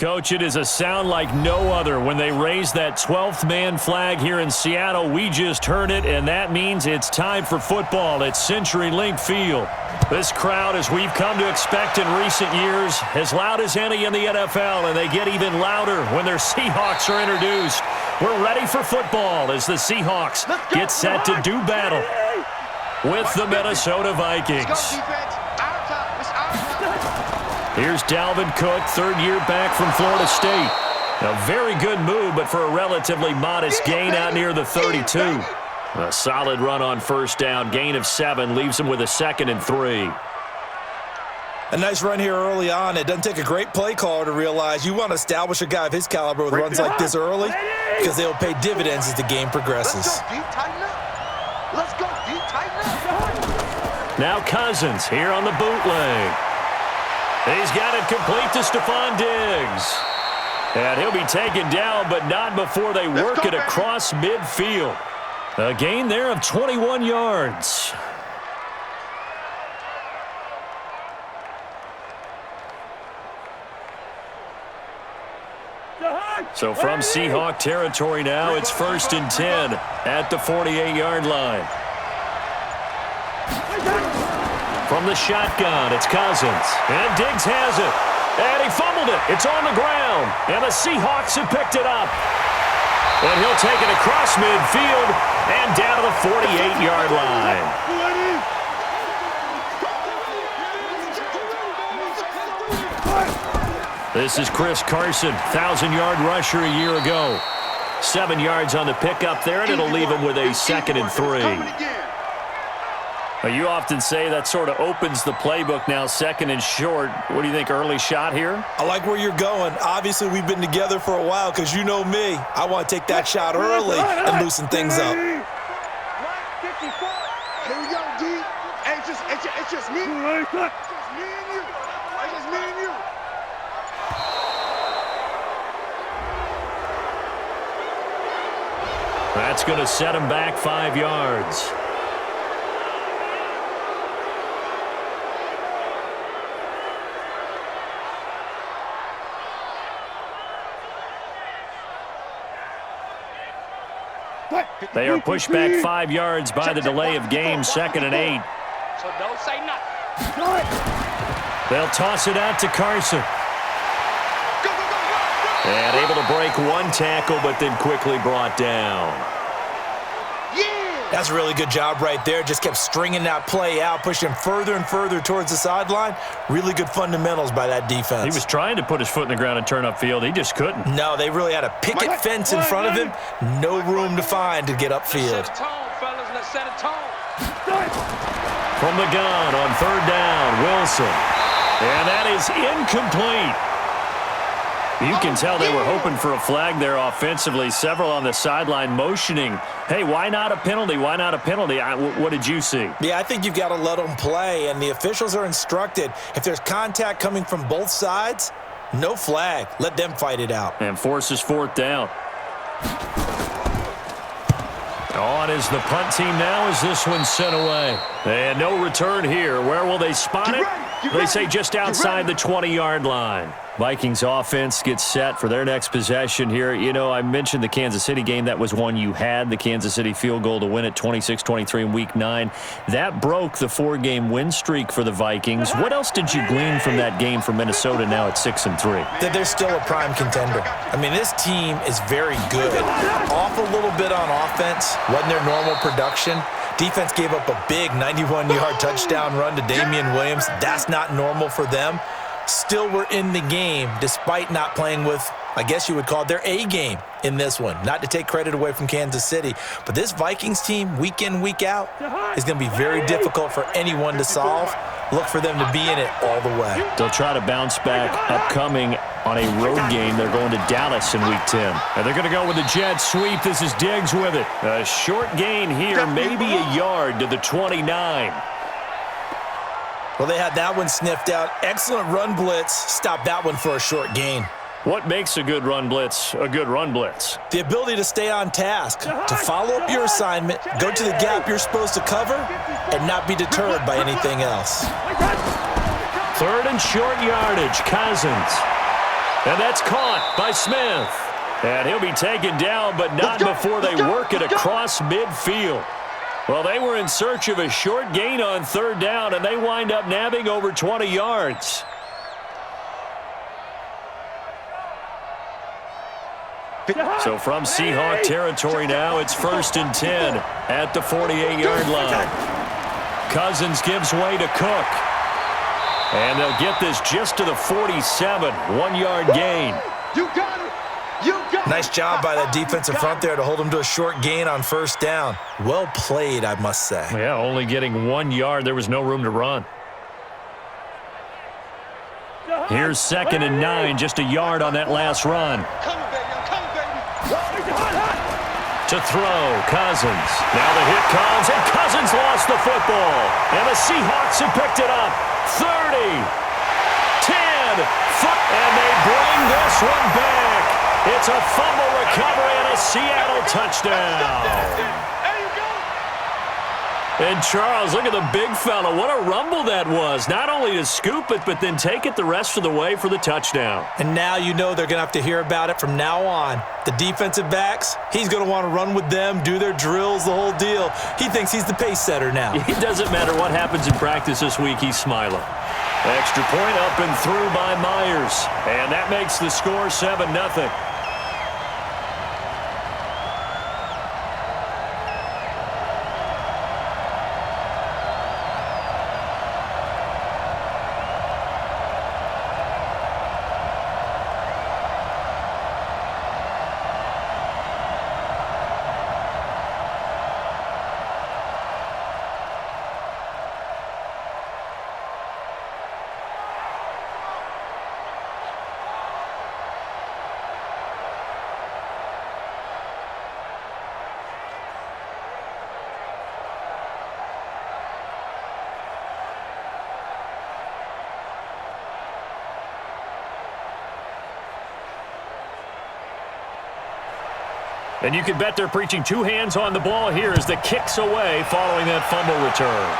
Coach, it is a sound like no other when they raise that 12th man flag here in Seattle. We just heard it, and that means it's time for football at CenturyLink Field. This crowd, as we've come to expect in recent years, as loud as any in the NFL, and they get even louder when their Seahawks are introduced. We're ready for football as the Seahawks get set to do battle with the Minnesota Vikings. Here's Dalvin Cook, third year back from Florida State. A very good move, but for a relatively modest gain out near the 32. A solid run on first down. Gain of 7 leaves him with a 2nd and 3. A nice run here early on. It doesn't take a great play caller to realize you want to establish a guy of his caliber with runs like this early because they'll pay dividends as the game progresses. Let's go, D, tighten up. Now Cousins here on the bootleg. He's got it complete to Stephon Diggs. And he'll be taken down, but not before they work it across midfield. A gain there of 21 yards. So from Seahawk territory now, it's 1st and 10 at the 48-yard line. From the shotgun, it's Cousins. And Diggs has it. And he fumbled it. It's on the ground. And the Seahawks have picked it up. And he'll take it across midfield and down to the 48-yard line. This is Chris Carson, 1,000-yard rusher a year ago. 7 yards on the pickup there, and it'll leave him with a 2nd and 3. You often say that sort of opens the playbook now, 2nd and short. What do you think, early shot here? I like where you're going. Obviously, we've been together for a while because you know me. I want to take that shot early and loosen things up. Here we go, D. Hey, it's just me. It's just me and you. It's just me and you. That's going to set him back 5 yards. They are pushed back 5 yards by the delay of game, 2nd and 8. So don't say nothing. They'll toss it out to Carson. And able to break one tackle, but then quickly brought down. That's a really good job right there. Just kept stringing that play out, pushing further and further towards the sideline. Really good fundamentals by that defense. He was trying to put his foot in the ground and turn upfield. He just couldn't. No, they really had a picket fence in front of him. No room to find to get upfield. Set a tone, fellas. Let's set a tone. From the gun on 3rd down, Wilson. And that is incomplete. You can tell they were hoping for a flag there offensively. Several on the sideline motioning. Hey, why not a penalty? Why not a penalty? What did you see? Yeah, I think you've got to let them play, and the officials are instructed. If there's contact coming from both sides, no flag. Let them fight it out. And forces 4th down. On is the punt team now as this one's sent away. And no return here. Where will they spot it? They say just outside the 20-yard line. Vikings offense gets set for their next possession here. You know, I mentioned the Kansas City game. That was one you had, the Kansas City field goal to win it 26-23 in Week 9. That broke the 4-game win streak for the Vikings. What else did you glean from that game for Minnesota now at 6-3? That they're still a prime contender. I mean, this team is very good. Off a little bit on offense. Wasn't their normal production. Defense gave up a big 91-yard touchdown run to Damian Williams. That's not normal for them. Still were in the game despite not playing with, I guess you would call it, their A game in this one. Not to take credit away from Kansas City, but this Vikings team, week in, week out, is going to be very difficult for anyone to solve. Look for them to be in it all the way. They'll try to bounce back upcoming on a road game. They're going to Dallas in Week 10. And they're going to go with a jet sweep. This is Diggs with it. A short gain here, maybe a yard to the 29. Well, they had that one sniffed out. Excellent run blitz. Stopped that one for a short gain. What makes a good run blitz a good run blitz? The ability to stay on task, to follow up your assignment, go to the gap you're supposed to cover, and not be deterred by anything else. 3rd and short yardage. Cousins. And that's caught by Smith. And he'll be taken down, but not before they work it across midfield. Well, they were in search of a short gain on third down, and they wind up nabbing over 20 yards. So from Seahawk territory now, it's 1st and 10 at the 48-yard line. Cousins gives way to Cook. And they'll get this just to the 47, 1-yard gain. You got it. You got it. Nice job by that defensive front there to hold them to a short gain on first down. Well played, I must say. Yeah, only getting 1 yard. There was no room to run. Here's 2nd and 9, just a yard on that last run. To throw, Cousins. Now the hit comes, and Cousins lost the football. And the Seahawks have picked it up. 30, 10, and they bring this one back. It's a fumble recovery and a Seattle touchdown. And Charles, look at the big fella. What a rumble that was. Not only to scoop it, but then take it the rest of the way for the touchdown. And now you know they're going to have to hear about it from now on. The defensive backs, he's going to want to run with them, do their drills, the whole deal. He thinks he's the pace setter now. It doesn't matter what happens in practice this week, he's smiling. Extra point up and through by Myers. And that makes the score 7-0. And you can bet they're preaching two hands on the ball here as the kick's away following that fumble return.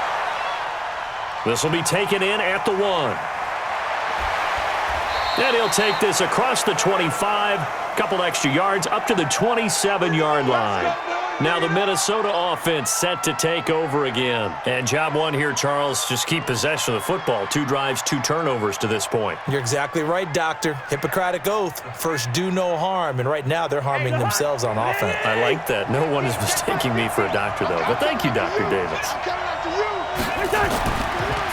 This will be taken in at the 1. And he'll take this across the 25, couple extra yards up to the 27-yard line. Now the Minnesota offense set to take over again. And job one here, Charles, just keep possession of the football. 2 drives, 2 turnovers to this point. You're exactly right, Doctor. Hippocratic oath. First, do no harm. And right now, they're harming themselves on offense. I like that. No one is mistaking me for a doctor, though. But thank you, Dr. Davis.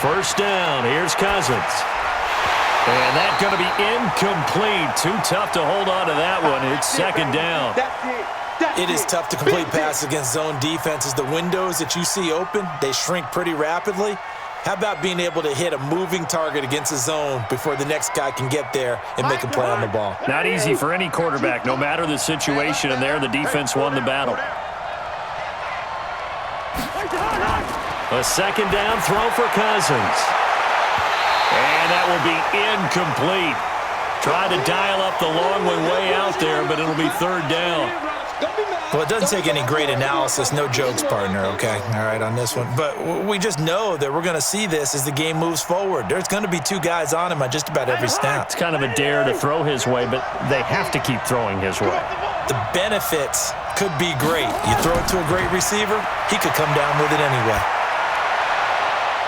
First down. Here's Cousins. And that's going to be incomplete. Too tough to hold on to that one. It's second down. It is tough to complete passes against zone defenses. The windows that you see open, they shrink pretty rapidly. How about being able to hit a moving target against a zone before the next guy can get there and make a play on the ball? Not easy for any quarterback, no matter the situation, and there the defense won the battle. A second down throw for Cousins. And that will be incomplete. Try to dial up the long way out there, but it'll be third down. Well, it doesn't take any great analysis. No jokes, partner, okay? All right, on this one. But we just know that we're going to see this as the game moves forward. There's going to be 2 guys on him on just about every snap. It's kind of a dare to throw his way, but they have to keep throwing his way. The benefits could be great. You throw it to a great receiver, he could come down with it anyway.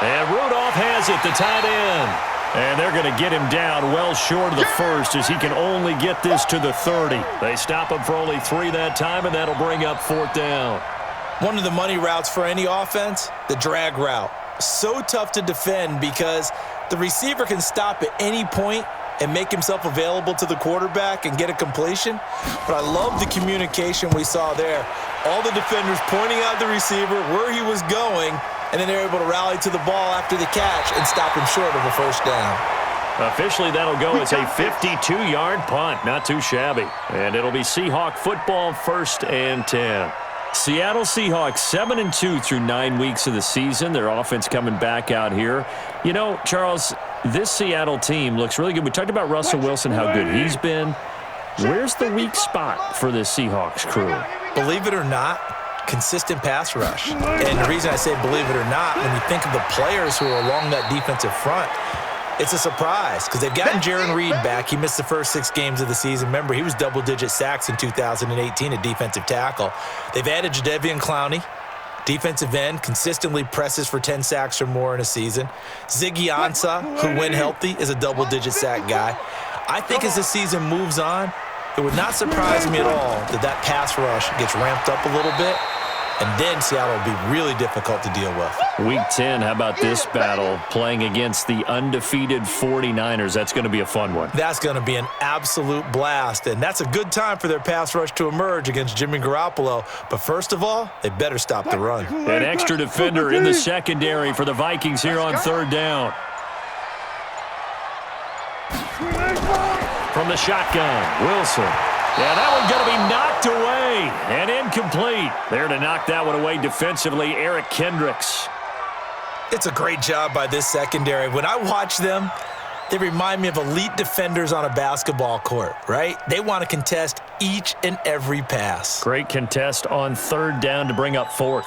And Rudolph has it, the tight end. And they're going to get him down well short of the first as he can only get this to the 30. They stop him for only 3 that time, and that'll bring up 4th down. One of the money routes for any offense, the drag route. So tough to defend because the receiver can stop at any point and make himself available to the quarterback and get a completion. But I love the communication we saw there. All the defenders pointing out the receiver, where he was going, and then they're able to rally to the ball after the catch and stop him short of a first down. Officially, that'll go as a 52-yard punt. Not too shabby. And it'll be Seahawk football, 1st and 10. Seattle Seahawks 7-2 through 9 weeks of the season. Their offense coming back out here. You know, Charles, this Seattle team looks really good. We talked about Russell Wilson, how good he's been. Where's the weak spot for this Seahawks crew? Believe it or not, consistent pass rush. And the reason I say believe it or not, when you think of the players who are along that defensive front, It's a surprise because they've gotten Jaron Reed back. He missed the first 6 games of the season. Remember, he was double-digit sacks in 2018 at defensive tackle. They've added Jadeveon Clowney, defensive end, consistently presses for 10 sacks or more in a season. Ziggy Ansah, who when healthy, is a double-digit sack guy. I think as the season moves on, it would not surprise me at all that pass rush gets ramped up a little bit, and then Seattle will be really difficult to deal with. Week 10, how about this battle playing against the undefeated 49ers? That's going to be a fun one. That's going to be an absolute blast, and that's a good time for their pass rush to emerge against Jimmy Garoppolo. But first of all, they better stop the run. An extra defender in the secondary for the Vikings here on 3rd down. From the shotgun, Wilson. Yeah, that one's going to be knocked away and incomplete. There to knock that one away defensively, Eric Kendricks. It's a great job by this secondary. When I watch them, they remind me of elite defenders on a basketball court, right? They want to contest each and every pass. Great contest on 3rd down to bring up 4th.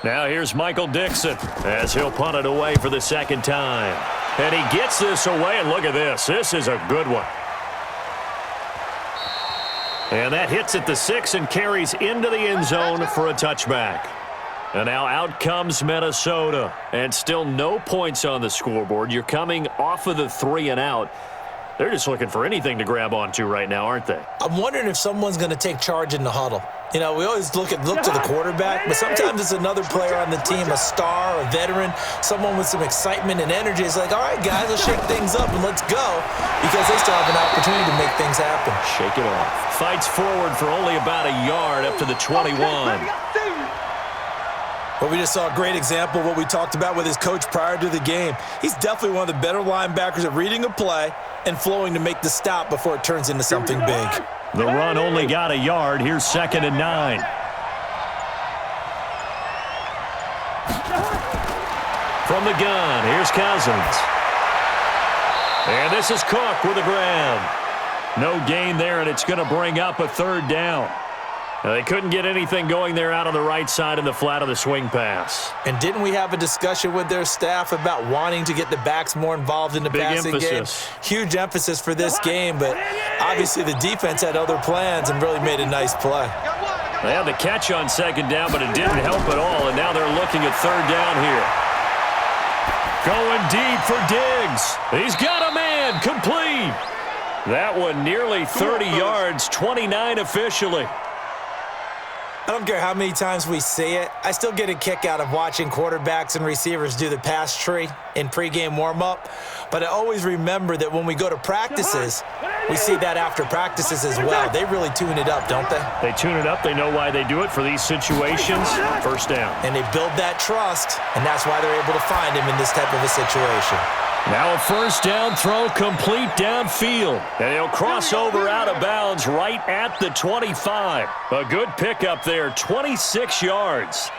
Now here's Michael Dixon as he'll punt it away for the 2nd time. And he gets this away, and look at this. This is a good one. And that hits at the 6 and carries into the end zone for a touchback. And now out comes Minnesota. And still no points on the scoreboard. You're coming off of the 3 and out. They're just looking for anything to grab onto right now, aren't they? I'm wondering if someone's going to take charge in the huddle. You know, we always look to the quarterback, but sometimes it's another player on the team, a star, a veteran, someone with some excitement and energy. It's like, all right, guys, let's shake things up and let's go, because they still have an opportunity to make things happen. Shake it off. Fights forward for only about a yard up to the 21. Well, we just saw a great example of what we talked about with his coach prior to the game. He's definitely one of the better linebackers at reading a play and flowing to make the stop before it turns into something big. The run only got a yard. Here's 2nd and 9. From the gun, here's Cousins. And this is Cook with a grab. No gain there, and it's going to bring up a 3rd down. They couldn't get anything going there out on the right side in the flat of the swing pass. And didn't we have a discussion with their staff about wanting to get the backs more involved in the passing game? Huge emphasis for this game, but obviously the defense had other plans and really made a nice play. They had the catch on 2nd down, but it didn't help at all, and now they're looking at 3rd down here. Going deep for Diggs. He's got a man, complete. That one nearly 30 yards, 29 officially. I don't care how many times we see it. I still get a kick out of watching quarterbacks and receivers do the pass tree in pregame warm-up. But I always remember that when we go to practices, we see that after practices as well. They really tune it up, don't they? They tune it up. They know why they do it for these situations. 1st down. And they build that trust, and that's why they're able to find him in this type of a situation. Now a 1st down throw complete downfield. And he'll cross over out of bounds right at the 25. A good pickup there, 26 yards.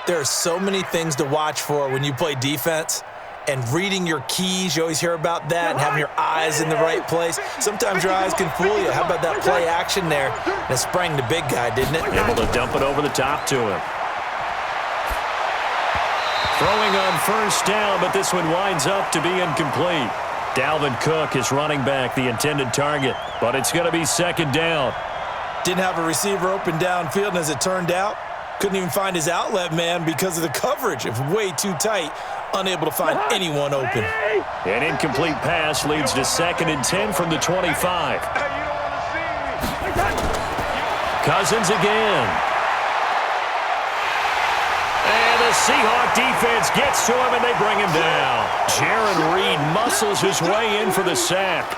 There are so many things to watch for when you play defense. And reading your keys, you always hear about that, and having your eyes in the right place. Sometimes your eyes can fool you. How about that play action there? And it sprang the big guy, didn't it? Able to dump it over the top to him. Throwing on 1st down, but this one winds up to be incomplete. Dalvin Cook is running back, the intended target, but it's going to be 2nd down. Didn't have a receiver open downfield, and as it turned out, couldn't even find his outlet man because of the coverage. It was way too tight, unable to find anyone open. An incomplete pass leads to 2nd and 10 from the 25. Cousins again. And the Seahawks defense gets to him, and they bring him down. Jaron Reed muscles his way in for the sack.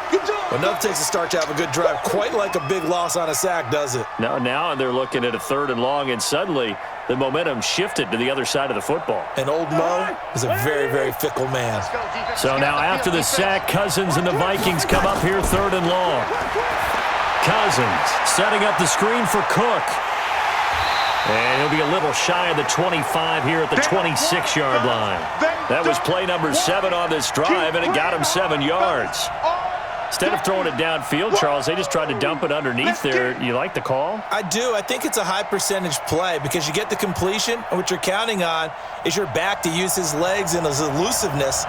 Well, nothing takes a start to have a good drive quite like a big loss on a sack, does it? Now they're looking at a 3rd and long, and suddenly the momentum shifted to the other side of the football. And old Mo is a very, very fickle man. So now after the sack, Cousins and the Vikings come up here 3rd and long. Cousins setting up the screen for Cook. And he'll be a little shy of the 25 here at the 26-yard line. That was play number 7 on this drive, and it got him 7 yards. Instead of throwing it downfield, Charles, they just tried to dump it underneath there. You like the call? I do. I think it's a high-percentage play because you get the completion, and what you're counting on is your back to use his legs and his elusiveness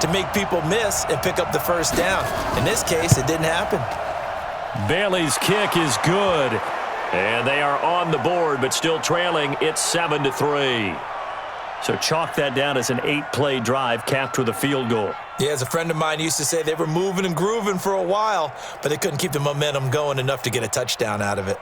to make people miss and pick up the first down. In this case, it didn't happen. Bailey's kick is good. And they are on the board, but still trailing. It's 7-3. So chalk that down as an 8-play drive capped with a field goal. Yeah, as a friend of mine used to say, they were moving and grooving for a while, but they couldn't keep the momentum going enough to get a touchdown out of it.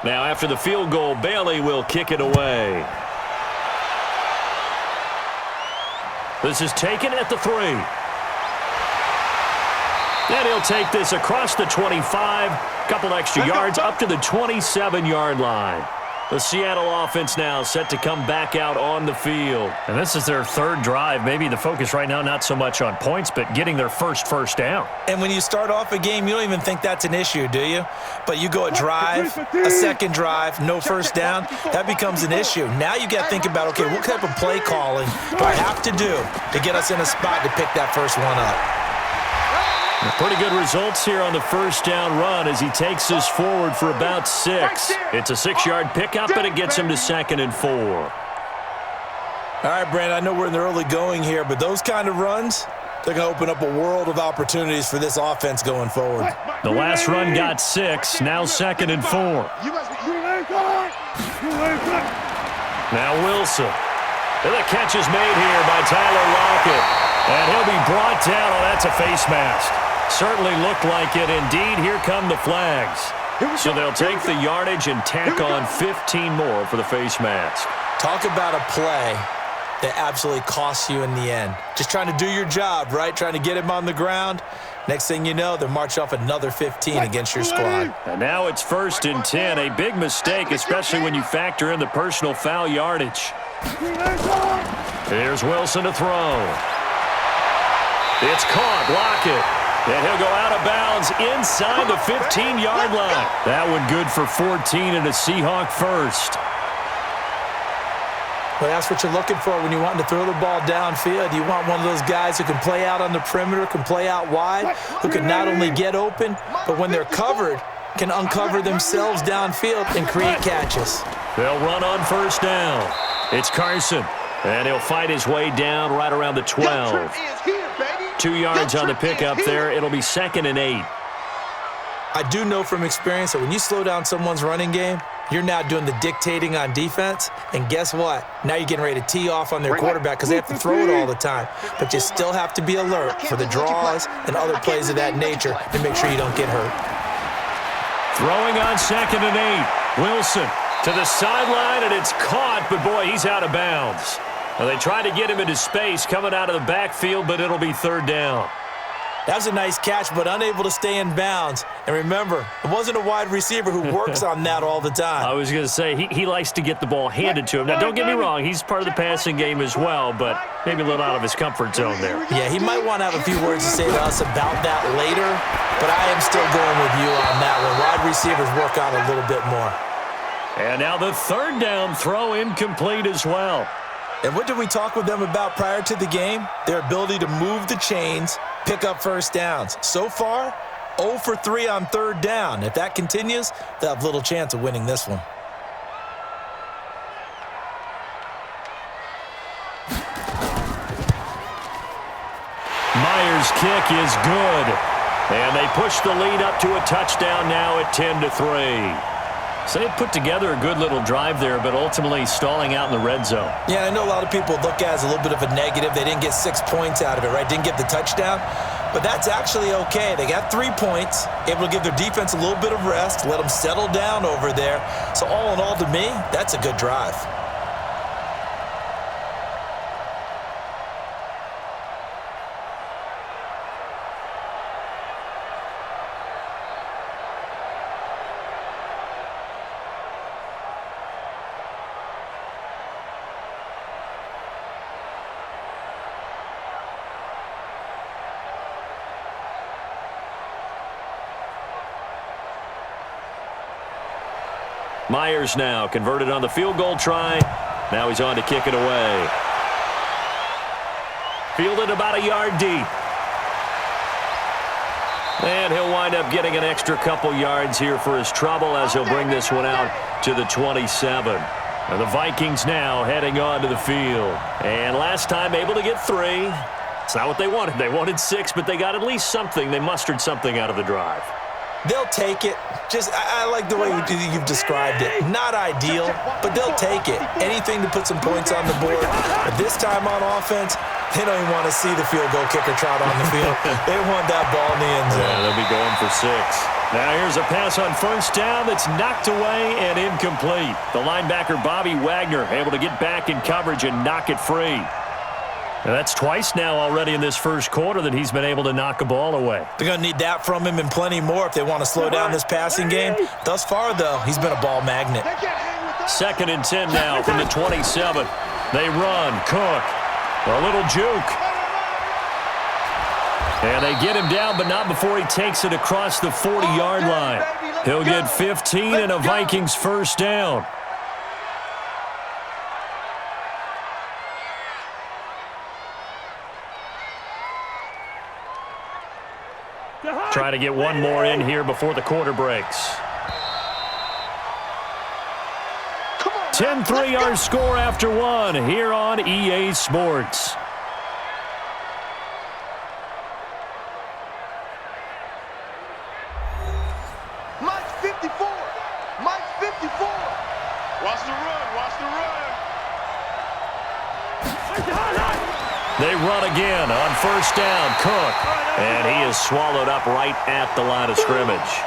Now, after the field goal, Bailey will kick it away. This is taken at the 3. And he'll take this across the 25, couple extra yards up to the 27-yard line. The Seattle offense now set to come back out on the field. And this is their third drive. Maybe the focus right now not so much on points, but getting their first down. And when you start off a game, you don't even think that's an issue, do you? But you go a drive, a second drive, no first down, that becomes an issue. Now you got to think about, okay, what type of play calling do I have to do to get us in a spot to pick that first one up? Pretty good results here on the first down run as he takes this forward for about 6. It's a 6-yard pickup, and it gets him to 2nd and 4. All right, Brandon, I know we're in the early going here, but those kind of runs, they're going to open up a world of opportunities for this offense going forward. The last run got 6, now 2nd and 4. Now Wilson. And the catch is made here by Tyler Lockett. And he'll be brought down. Oh, that's a face mask. Certainly looked like it. Indeed, here come the flags. So they'll take the yardage and tack on 15 more for the face mask. Talk about a play that absolutely costs you in the end. Just trying to do your job, right? Trying to get him on the ground. Next thing you know, they'll march off another 15 against your squad. And now it's 1st and 10. A big mistake, especially when you factor in the personal foul yardage. Here's Wilson to throw. It's caught. Lockett. And he'll go out of bounds inside the 15-yard line. That one good for 14 and a Seahawk first. Well, that's what you're looking for when you want to throw the ball downfield. You want one of those guys who can play out on the perimeter, can play out wide, who can not only get open, but when they're covered, can uncover themselves downfield and create catches. They'll run on first down. It's Carson, and he'll fight his way down right around the 12. 2 yards on the pickup there. It'll be 2nd and 8. I do know from experience that when you slow down someone's running game, you're now doing the dictating on defense, and guess what? Now you're getting ready to tee off on their quarterback because they have to throw it all the time. But you still have to be alert for the draws and other plays of that nature to make sure you don't get hurt. Throwing on 2nd and 8. Wilson to the sideline, and it's caught, but boy, he's out of bounds. Well, they tried to get him into space coming out of the backfield, but it'll be 3rd down. That was a nice catch, but unable to stay in bounds. And remember, it wasn't a wide receiver who works on that all the time. I was going to say, he likes to get the ball handed to him. Now, don't get me wrong, he's part of the passing game as well, but maybe a little out of his comfort zone there. Yeah, he might want to have a few words to say to us about that later, but I am still going with you on that one. Wide receivers work on a little bit more. And now the 3rd down throw incomplete as well. And what did we talk with them about prior to the game? Their ability to move the chains, pick up first downs. So far, 0 for 3 on 3rd down. If that continues, they'll have little chance of winning this one. Myers' kick is good. And they push the lead up to a touchdown now at 10-3. So they put together a good little drive there, but ultimately stalling out in the red zone. Yeah, I know a lot of people look at it as a little bit of a negative. They didn't get 6 points out of it, right? Didn't get the touchdown. But that's actually okay. They got 3 points, able to give their defense a little bit of rest, let them settle down over there. So all in all, to me, that's a good drive. Myers now converted on the field goal try. Now he's on to kick it away. Fielded about a yard deep. And he'll wind up getting an extra couple yards here for his trouble as he'll bring this one out to the 27. And the Vikings now heading on to the field. And last time able to get 3. It's not what they wanted. They wanted 6, but they got at least something. They mustered something out of the drive. They'll take it. I like the way you've described it. Not ideal, but they'll take it. Anything to put some points on the board. But this time on offense, they don't even want to see the field goal kicker trot on the field. They want that ball in the end zone. Yeah, they'll be going for 6. Now here's a pass on first down that's knocked away and incomplete. The linebacker, Bobby Wagner, able to get back in coverage and knock it free. And that's twice now already in this first quarter that he's been able to knock a ball away. They're going to need that from him and plenty more if they want to slow down this passing game. Thus far, though, he's been a ball magnet. 2nd and 10 now from the 27. They run. Cook. A little juke. And they get him down, but not before he takes it across the 40-yard line. He'll get 15 and a Vikings first down. Try to get one more in here before the quarter breaks. 10-3 our score after 1 here on EA Sports. Mike 54. Mike 54. Watch the run. Watch the run. They run again on first down. Cook. And he is swallowed up right at the line of scrimmage.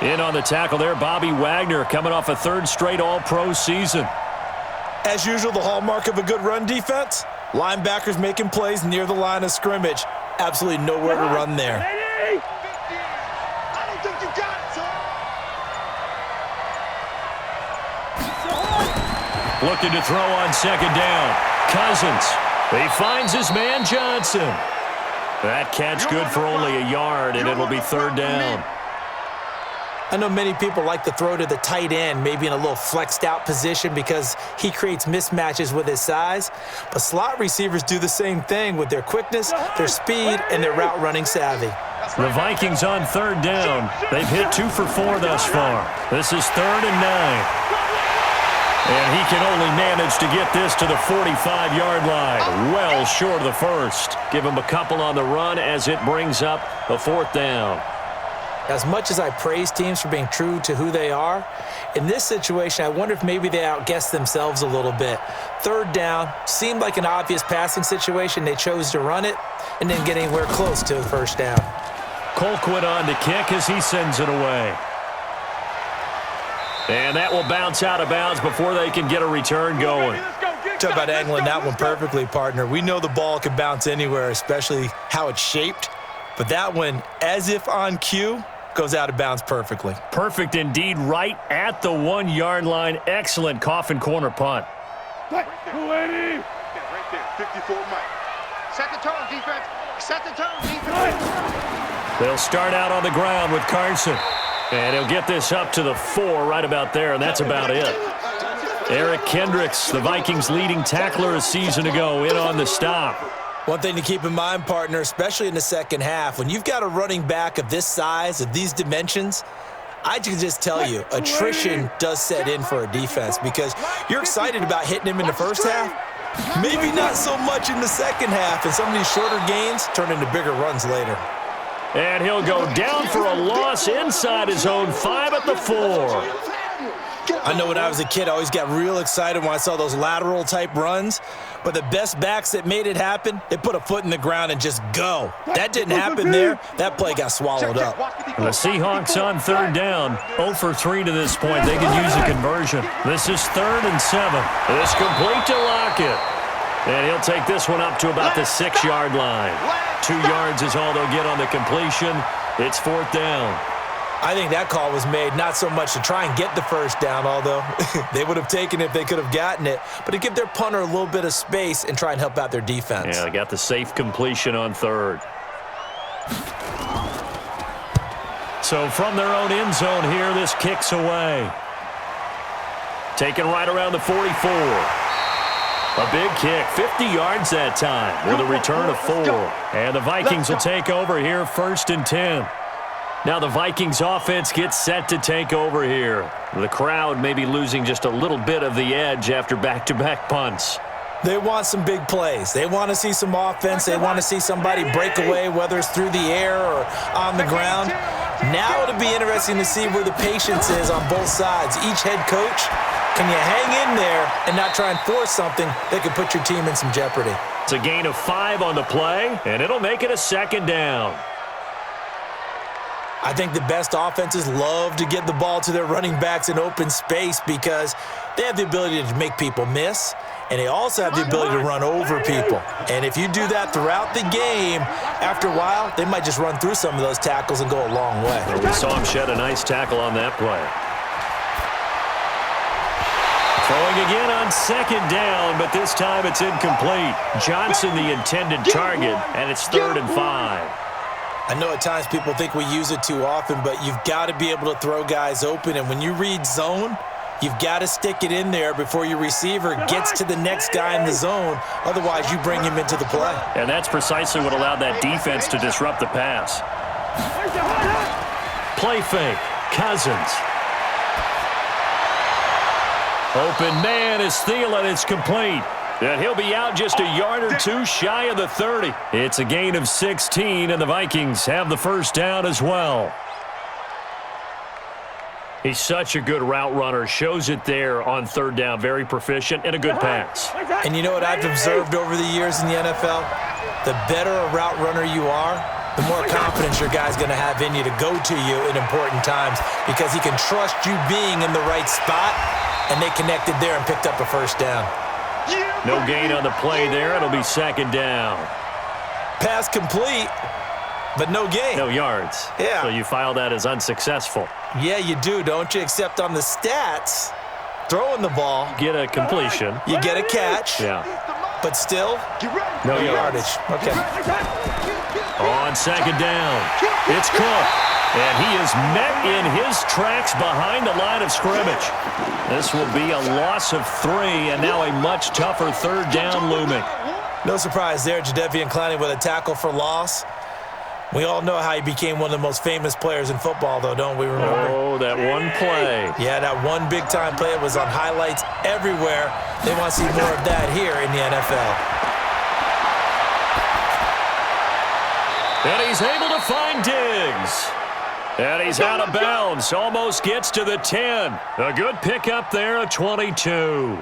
In on the tackle there, Bobby Wagner, coming off a 3rd straight All-Pro season. As usual, the hallmark of a good run defense, linebackers making plays near the line of scrimmage. Absolutely nowhere to run there. I don't think you got it, son. Looking to throw on 2nd down. Cousins. He finds his man Johnson. That catch good for only a yard, and it'll be 3rd down. I know many people like to throw to the tight end, maybe in a little flexed out position because he creates mismatches with his size. But slot receivers do the same thing with their quickness, their speed, and their route running savvy. The Vikings on 3rd down. They've hit 2 for 4 thus far. This is 3rd and 9. And he can only manage to get this to the 45-yard line. Well short of the first. Give him a couple on the run as it brings up a 4th down. As much as I praise teams for being true to who they are, in this situation, I wonder if maybe they outguessed themselves a little bit. 3rd down seemed like an obvious passing situation. They chose to run it and didn't get anywhere close to the 1st down. Colquitt on to kick as he sends it away. And that will bounce out of bounds before they can get a return going. Talk about angling that one perfectly, partner. We know the ball can bounce anywhere, especially how it's shaped. But that one, as if on cue, goes out of bounds perfectly. Perfect indeed, right at the 1-yard line. Excellent coffin corner punt. Right there, 54 Mike. Set the tone, defense. Set the tone, defense. They'll start out on the ground with Carson. And he'll get this up to the 4 right about there, and that's about it. Eric Kendricks, the Vikings' leading tackler a season ago, in on the stop. One thing to keep in mind, partner, especially in the second half, when you've got a running back of this size, of these dimensions, I can just tell you, attrition does set in for a defense because you're excited about hitting him in the first half. Maybe not so much in the second half, and some of these shorter gains turn into bigger runs later. And he'll go down for a loss inside his own 5 at the 4. I know when I was a kid, I always got real excited when I saw those lateral-type runs. But the best backs that made it happen, they put a foot in the ground and just go. That didn't happen there. That play got swallowed up. The Seahawks on 3rd down. 0 for 3 to this point. They can use a conversion. This is 3rd and 7. It's complete to Lockett. And he'll take this one up to about the 6-yard line. 2 yards is all they'll get on the completion. It's 4th down. I think that call was made not so much to try and get the first down, although they would have taken it if they could have gotten it, but to give their punter a little bit of space and try and help out their defense. Yeah, they got the safe completion on 3rd. So from their own end zone here, this kicks away. Taken right around the 44. A big kick, 50 yards that time with a return of 4. And the Vikings will take over here 1st and 10. Now the Vikings offense gets set to take over here. The crowd may be losing just a little bit of the edge after back-to-back punts. They want some big plays. They want to see some offense. They want to see somebody break away, whether it's through the air or on the ground. Now it'll be interesting to see where the patience is on both sides. Each head coach, can you hang in there and not try and force something that could put your team in some jeopardy? It's a gain of 5 on the play, and it'll make it a 2nd down. I think the best offenses love to get the ball to their running backs in open space because they have the ability to make people miss, and they also have the ability to run over people. And if you do that throughout the game, after a while, they might just run through some of those tackles and go a long way. Well, we saw him shed a nice tackle on that play. Throwing again on 2nd down, but this time it's incomplete. Johnson the intended target, and it's 3rd and 5. I know at times people think we use it too often, but you've got to be able to throw guys open. And when you read zone, you've got to stick it in there before your receiver gets to the next guy in the zone. Otherwise, you bring him into the play. And that's precisely what allowed that defense to disrupt the pass. Play fake. Cousins. Open man is Thielen. It's complete. And he'll be out just a yard or 2 shy of the 30. It's a gain of 16, and the Vikings have the 1st down as well. He's such a good route runner. Shows it there on 3rd down. Very proficient and a good pass. And you know what I've observed over the years in the NFL? The better a route runner you are, the more confidence your guy's going to have in you to go to you in important times because he can trust you being in the right spot, and they connected there and picked up a 1st down. No gain on the play there. It'll be 2nd down. Pass complete, but no gain. No yards. Yeah. So you file that as unsuccessful. Yeah, you do, don't you? Except on the stats, throwing the ball. Get a completion. You get a catch. Yeah. But still, no yardage. Okay. On 2nd down, it's Cook. And he is met in his tracks behind the line of scrimmage. This will be a loss of 3, and now a much tougher 3rd down looming. No surprise there, Jadeveon Clowney with a tackle for loss. We all know how he became one of the most famous players in football, though, don't we remember? Oh, that one play. Yeah, that one big-time play. It was on highlights everywhere. They want to see more of that here in the NFL. And he's able to find Diggs. And he's out of bounds. Almost gets to the 10. A good pickup there, a 22.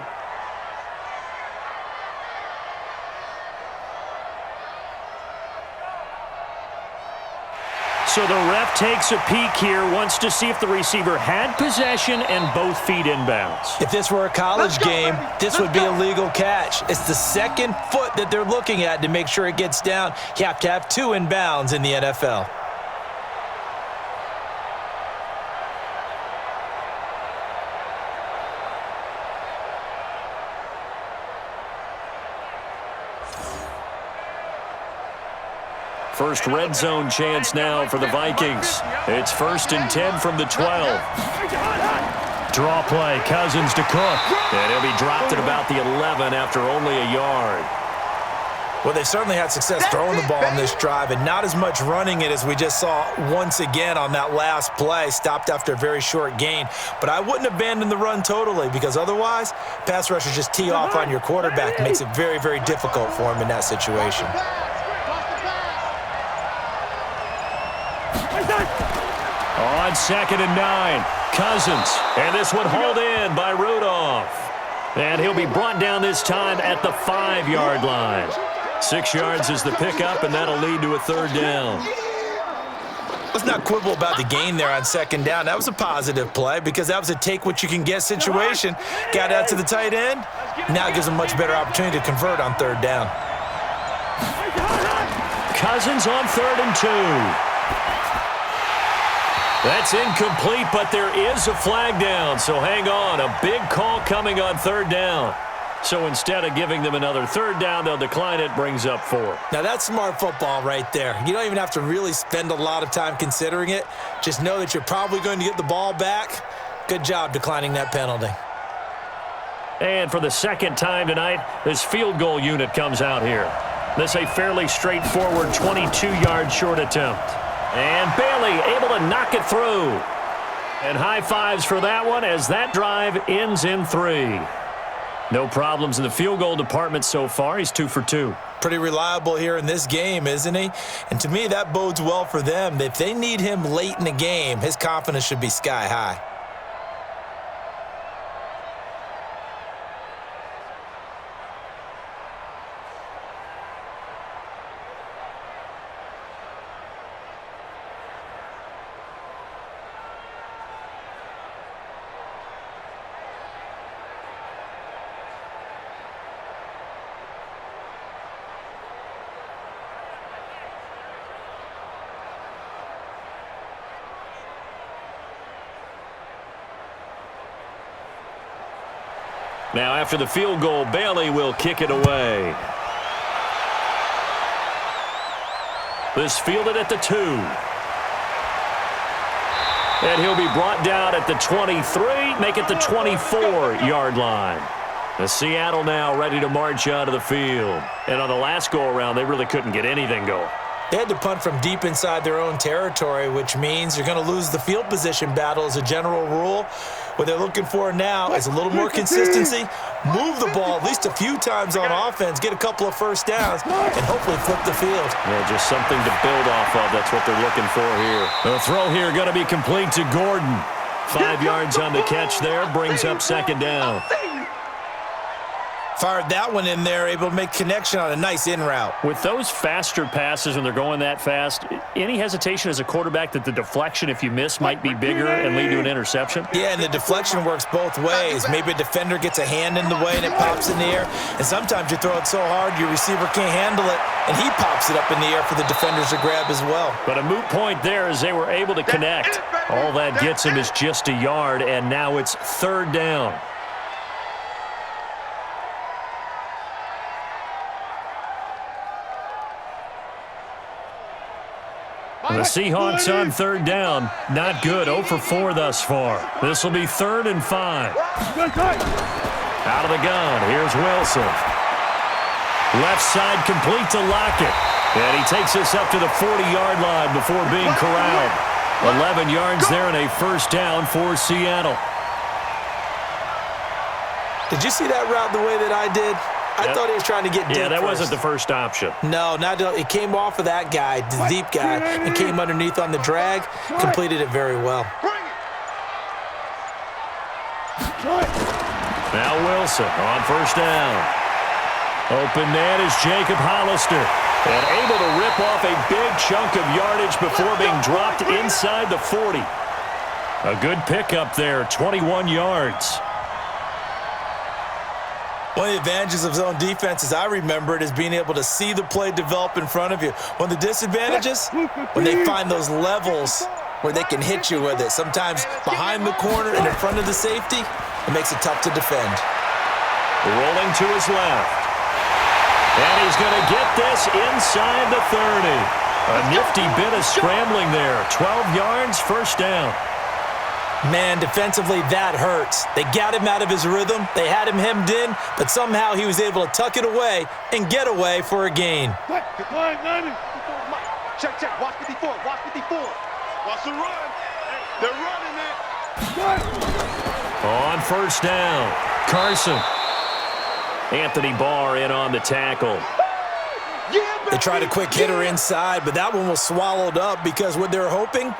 So the ref takes a peek here, wants to see if the receiver had possession and both feet inbounds. If this were a college game, this would be a legal catch. It's the 2nd foot that they're looking at to make sure it gets down. You have to have 2 inbounds in the NFL. First red zone chance now for the Vikings. It's 1st and 10 from the 12. Draw play, Cousins to Cook. And he'll be dropped at about the 11 after only a yard. Well, they've certainly had success throwing the ball on this drive, and not as much running it as we just saw once again on that last play. Stopped after a very short gain. But I wouldn't abandon the run totally, because otherwise, pass rushers just tee off on your quarterback. It makes it very, very difficult for him in that situation. On 2nd and 9, Cousins. And this one hauled in by Rudolph. And he'll be brought down this time at the 5-yard line. 6 yards is the pickup, and that'll lead to a 3rd down. Let's not quibble about the gain there on 2nd down. That was a positive play because that was a take-what-you-can-get situation. Got out to the tight end. Now it gives them much better opportunity to convert on 3rd down. Cousins on 3rd and 2. That's incomplete, but there is a flag down, so hang on. A big call coming on 3rd down. So instead of giving them another 3rd down, they'll decline it, brings up 4. Now that's smart football right there. You don't even have to really spend a lot of time considering it. Just know that you're probably going to get the ball back. Good job declining that penalty. And for the second time tonight, this field goal unit comes out here. This a fairly straightforward 22-yard short attempt. And Bailey able to knock it through. And high fives for that one as that drive ends in 3. No problems in the field goal department so far. He's 2 for 2. Pretty reliable here in this game, isn't he? And to me, that bodes well for them. If they need him late in the game, his confidence should be sky high. Now, after the field goal, Bailey will kick it away. This fielded at the 2. And he'll be brought down at the 23, make it the 24-yard line. The Seattle now ready to march out of the field. And on the last go-around, they really couldn't get anything going. They had to punt from deep inside their own territory, which means you're going to lose the field position battle as a general rule. What they're looking for now is a little more consistency, move the ball at least a few times on offense, get a couple of first downs, and hopefully flip the field. Yeah, just something to build off of. That's what they're looking for here. The throw here going to be complete to Gordon. 5 yards on the catch there, brings up second down. Fired that one in there, able to make connection on a nice in route. With those faster passes when they're going that fast, any hesitation as a quarterback that the deflection, if you miss, might be bigger and lead to an interception? Yeah, and the deflection works both ways. Maybe a defender gets a hand in the way and it pops in the air. And sometimes you throw it so hard your receiver can't handle it, and he pops it up in the air for the defenders to grab as well. But a moot point there as they were able to connect. All that gets him is just a yard, and now it's third down. The Seahawks on third down. Not good. 0 for 4 thus far. This will be 3rd and 5. Out of the gun. Here's Wilson. Left side complete to Lockett. And he takes us up to the 40-yard line before being corralled. 11 yards there and a first down for Seattle. Did you see that route the way that I did? I thought he was trying to get deep. Yeah, that first. wasn't the first option. No, it came off of that guy, the deep guy, and came underneath on the drag, completed it very well. Now Wilson on first down. Open man is Jacob Hollister. And able to rip off a big chunk of yardage before being dropped inside the 40. A good pickup there, 21 yards. One of the advantages of zone defense, as I remember it, is being able to see the play develop in front of you. One of the disadvantages, when they find those levels where they can hit you with it. Sometimes behind the corner and in front of the safety, it makes it tough to defend. Rolling to his left. And he's going to get this inside the 30. A nifty bit of scrambling there. 12 yards, first down. Man, defensively, that hurts. They got him out of his rhythm. They had him hemmed in, but somehow he was able to tuck it away and get away for a gain. Check, check. Watch 54. Watch 54. Watch the run. They're running it. On first down, Carson. Anthony Barr in on the tackle. They tried a quick hitter inside, but that one was swallowed up because what they're hoping,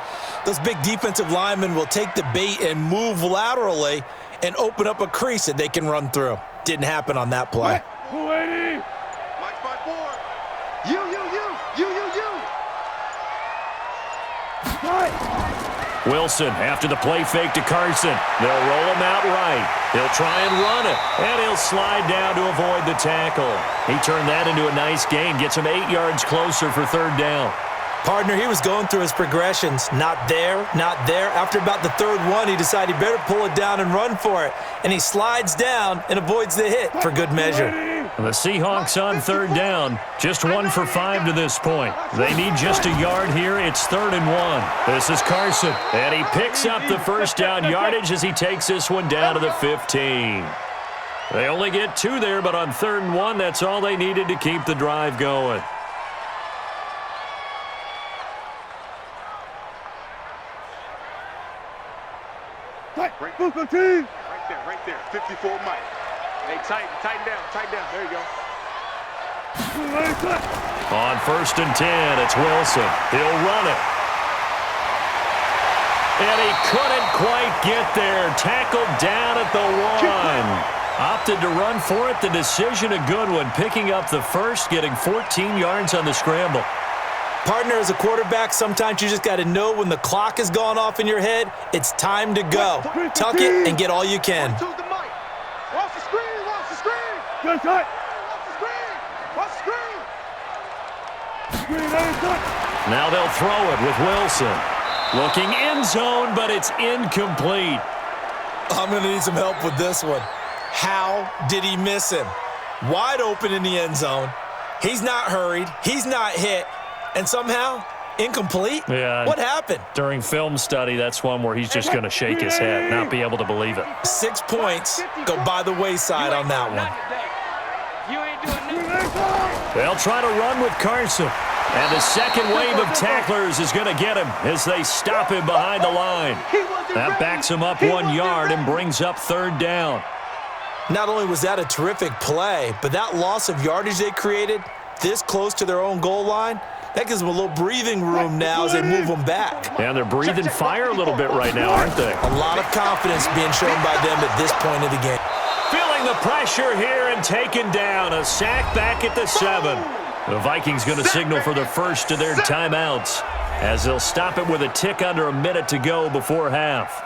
those big defensive linemen will take the bait and move laterally and open up a crease that they can run through. Didn't happen on that play. Mike 5-4. You. Wilson after the play fake to Carson. They'll roll him out right. He'll try and run it, and he'll slide down to avoid the tackle. He turned that into a nice gain, gets him 8 yards closer for third down. Partner, he was going through his progressions. Not there, not there. After about the third one, he decided he better pull it down and run for it. And he slides down and avoids the hit for good measure. The Seahawks on third down, just 1 for 5 to this point. They need just a yard here. It's 3rd and 1. This is Carson, and he picks up the first down yardage as he takes this one down to the 15. They only get 2 there, but on 3rd and 1, that's all they needed to keep the drive going. Right there. 54 Mike. Hey, tighten down. There you go. On 1st and 10, it's Wilson. He'll run it. And he couldn't quite get there. Tackled down at the 1. Opted to run for it. The decision a good one. Picking up the first, getting 14 yards on the scramble. Partner, as a quarterback, sometimes you just got to know when the clock has gone off in your head, it's time to go. Tuck it and get all you can. Watch the screen. Now they'll throw it with Wilson. Looking end zone, but it's incomplete. I'm going to need some help with this one. How did he miss him? Wide open in the end zone. He's not hurried. He's not hit. And somehow, incomplete? Yeah. What happened? During film study, that's one where he's just going to shake his head, not be able to believe it. 6 points go by the wayside on that one. They'll try to run with Carson. And the second wave of tacklers is going to get him as they stop him behind the line. That backs him up 1 yard and brings up 3rd down. Not only was that a terrific play, but that loss of yardage they created this close to their own goal line, that gives them a little breathing room now as they move them back. And they're breathing fire a little bit right now, aren't they? A lot of confidence being shown by them at this point of the game. Feeling the pressure here and taken down. A sack back at the 7. The Vikings going to signal for the first of their timeouts as they'll stop it with a tick under a minute to go before half.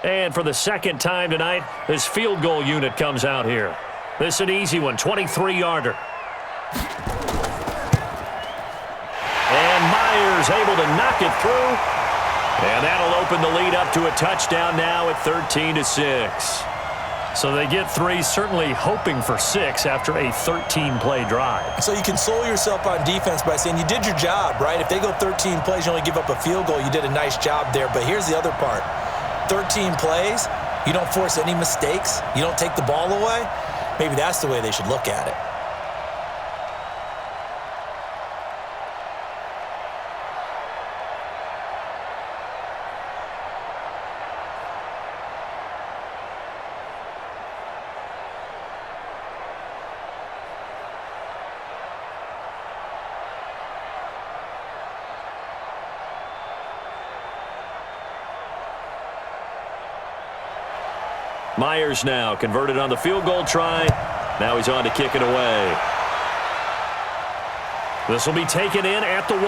And for the second time tonight, this field goal unit comes out here. This is an easy one, 23-yarder. And Myers able to knock it through. And that'll open the lead up to a touchdown now at 13-6. So they get 3, certainly hoping for 6 after a 13-play drive. So you console yourself on defense by saying you did your job, right? If they go 13 plays, you only give up a field goal, you did a nice job there. But here's the other part. 13 plays, you don't force any mistakes, you don't take the ball away. Maybe that's the way they should look at it. Myers now converted on the field goal try. Now he's on to kick it away. This will be taken in at the 1.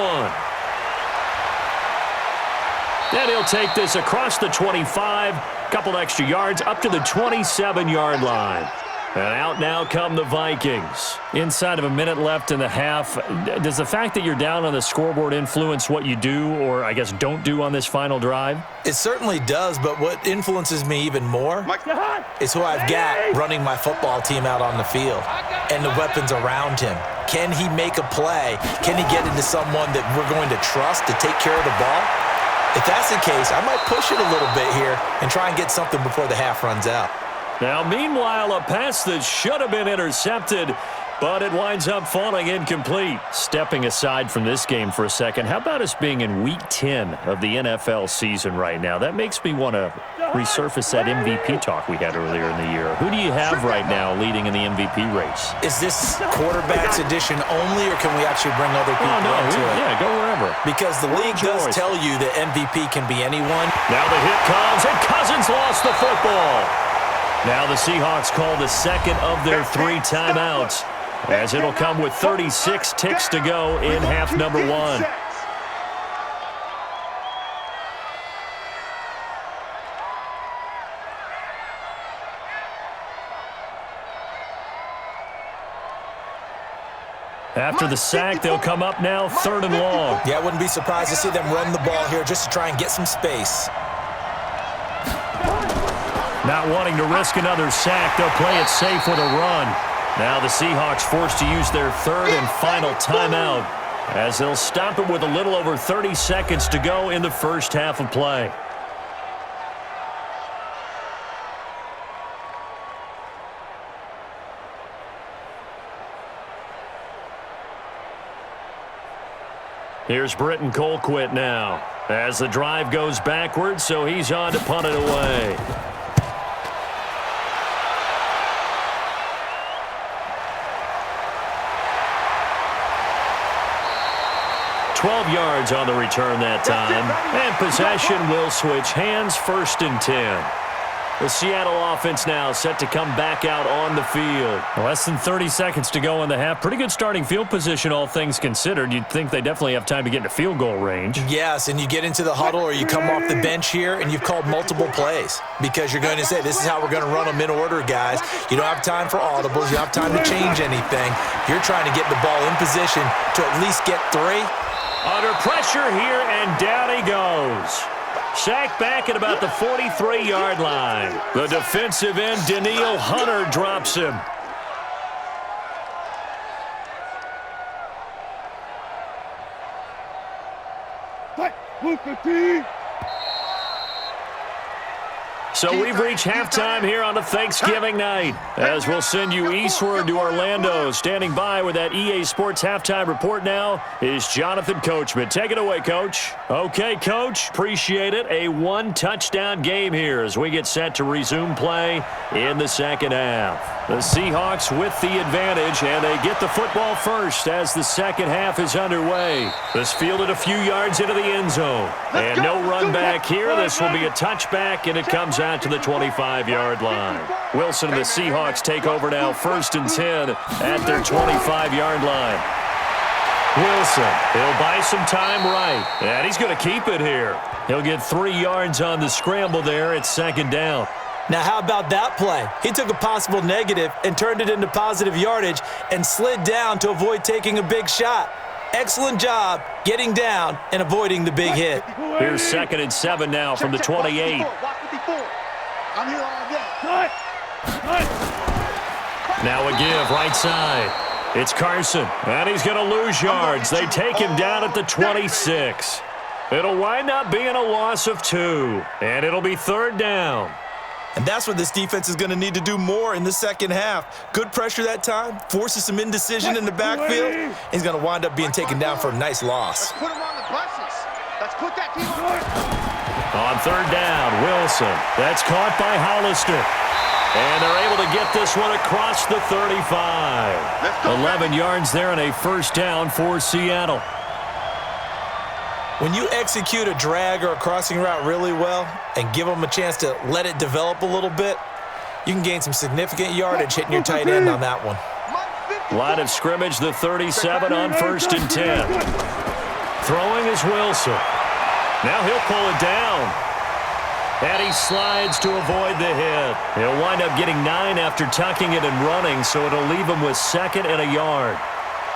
And he'll take this across the 25. Couple extra yards up to the 27-yard line. And out now come the Vikings. Inside of a minute left in the half, does the fact that you're down on the scoreboard influence what you do or, I guess, don't do on this final drive? It certainly does, but what influences me even more is who I've got running my football team out on the field and the weapons around him. Can he make a play? Can he get into someone that we're going to trust to take care of the ball? If that's the case, I might push it a little bit here and try and get something before the half runs out. Now, meanwhile, a pass that should have been intercepted, but it winds up falling incomplete. Stepping aside from this game for a second, how about us being in Week 10 of the NFL season right now? That makes me want to resurface that MVP talk we had earlier in the year. Who do you have right now leading in the MVP race? Is this quarterback's edition only, or can we actually bring other people into it? Yeah, go wherever. Because the league does tell you that MVP can be anyone. Now the hit comes, and Cousins lost the football. Now the Seahawks call the second of their 3 timeouts, as it'll come with 36 ticks to go in half number 1. After the sack, they'll come up now 3rd and long. Yeah, I wouldn't be surprised to see them run the ball here just to try and get some space. Not wanting to risk another sack, they'll play it safe with a run. Now the Seahawks forced to use their 3rd and final timeout as they'll stop it with a little over 30 seconds to go in the first half of play. Here's Britton Colquitt now as the drive goes backwards, so he's on to punt it away. $12 yards on the return that time, and possession will switch hands, 1st and 10. The Seattle offense now set to come back out on the field. Less than 30 seconds to go in the half. Pretty good starting field position, all things considered. You'd think they definitely have time to get into field goal range. Yes, and you get into the huddle or you come off the bench here and you've called multiple plays because you're going to say, this is how we're going to run them in order, guys. You don't have time for audibles. You don't have time to change anything. You're trying to get the ball in position to at least get 3. Under pressure here, and down he goes. Sacked back at about the 43-yard line. The defensive end, Daniil Hunter, drops him. So we've reached halftime here on a Thanksgiving night, as we'll send you eastward to Orlando. Standing by with that EA Sports halftime report now is Jonathan Coachman. Take it away, Coach. Okay, Coach, appreciate it. A 1-touchdown game here as we get set to resume play in the second half. The Seahawks with the advantage, and they get the football first as the second half is underway. This fielded a few yards into the end zone, and no run back here. This will be a touchback, and it comes out to the 25-yard line. Wilson and the Seahawks take over now, 1st and 10 at their 25-yard line. Wilson, he'll buy some time right, and he's going to keep it here. He'll get 3 yards on the scramble there. It's 2nd down. Now, how about that play? He took a possible negative and turned it into positive yardage and slid down to avoid taking a big shot. Excellent job getting down and avoiding the big hit. Here's 2nd and 7 now from the 28. Now a give right side. It's Carson, and he's going to lose yards. They take him down at the 26. It'll wind up being a loss of 2, and it'll be 3rd down. And that's what this defense is going to need to do more in the second half. Good pressure that time, forces some indecision in the backfield. He's going to wind up being taken down for a nice loss. Let's put him on the buses. Let's put that team on. On 3rd down, Wilson. That's caught by Hollister. And they're able to get this one across the 35. 11 yards there and a 1st down for Seattle. When you execute a drag or a crossing route really well and give them a chance to let it develop a little bit, you can gain some significant yardage hitting your tight end on that one. Line of scrimmage, the 37 on 1st and 10. Throwing is Wilson. Now he'll pull it down. And he slides to avoid the hit. He'll wind up getting 9 after tucking it and running, so it'll leave him with 2nd and a yard.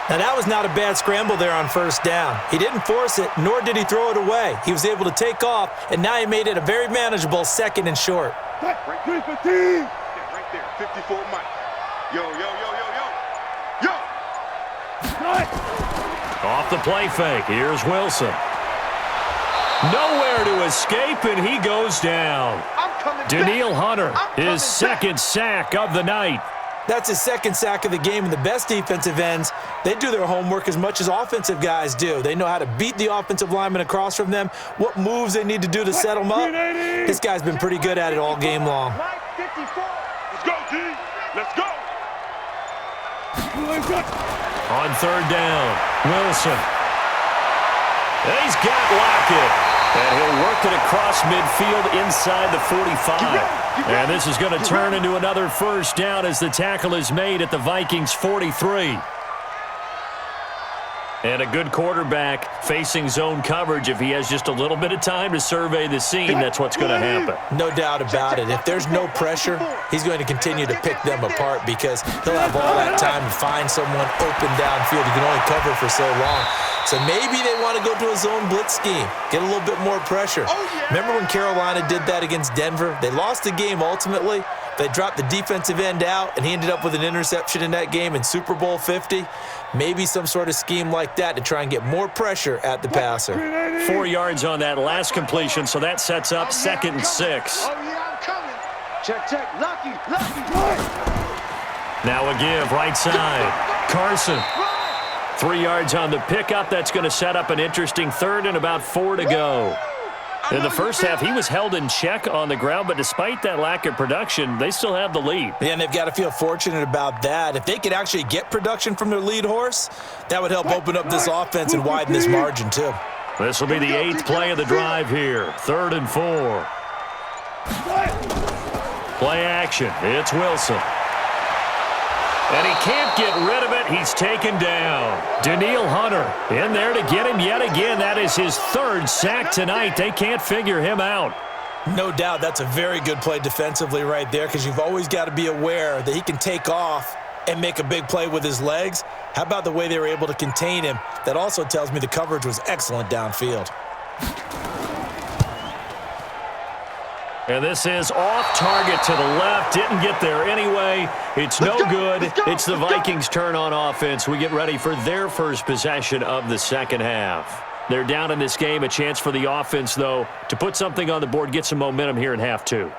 Now, that was not a bad scramble there on 1st down. He didn't force it, nor did he throw it away. He was able to take off, and now he made it a very manageable 2nd and short. Right there, 54 Mike. Yo. Off the play fake, here's Wilson. Nowhere to escape, and he goes down. Daniil Hunter, his 2nd sack of the night. That's his 2nd sack of the game, and the best defensive ends, they do their homework as much as offensive guys do. They know how to beat the offensive lineman across from them, what moves they need to do to set them up. This guy's been pretty good at it all game long. Let's go, D. Let's go. On 3rd down, Wilson. He's got Lockett. And he'll work it across midfield inside the 45. And this is going to turn into another 1st down as the tackle is made at the Vikings 43. And a good quarterback facing zone coverage. If he has just a little bit of time to survey the scene, that's what's going to happen. No doubt about it. If there's no pressure, he's going to continue to pick them apart because he'll have all that time to find someone open downfield. You can only cover for so long. So maybe they want to go to a zone blitz scheme, get a little bit more pressure. Remember when Carolina did that against Denver? They lost the game ultimately, They dropped the defensive end out, and he ended up with an interception in that game in Super Bowl 50. Maybe some sort of scheme like that to try and get more pressure at the passer. 4 yards on that last completion, so that sets up 2nd and 6. Oh, yeah, I'm coming. Check, check. Lucky. Now a give, right side. Carson. 3 yards on the pickup. That's going to set up an interesting 3rd and about 4 to go. In the first half, he was held in check on the ground, but despite that lack of production, they still have the lead. Yeah, and they've got to feel fortunate about that. If they could actually get production from their lead horse, that would help open up this offense and widen this margin too. This will be the 8th play of the drive here. 3rd and 4. Play action. It's Wilson. And he can't get rid of it. He's taken down. Daniil Hunter in there to get him yet again. That is his 3rd sack tonight. They can't figure him out. No doubt that's a very good play defensively right there, because you've always got to be aware that he can take off and make a big play with his legs. How about the way they were able to contain him? That also tells me the coverage was excellent downfield. And this is off target to the left. Didn't get there anyway. It's no good. It's the Vikings' turn on offense. We get ready for their first possession of the second half. They're down in this game. A chance for the offense, though, to put something on the board, get some momentum here in half 2.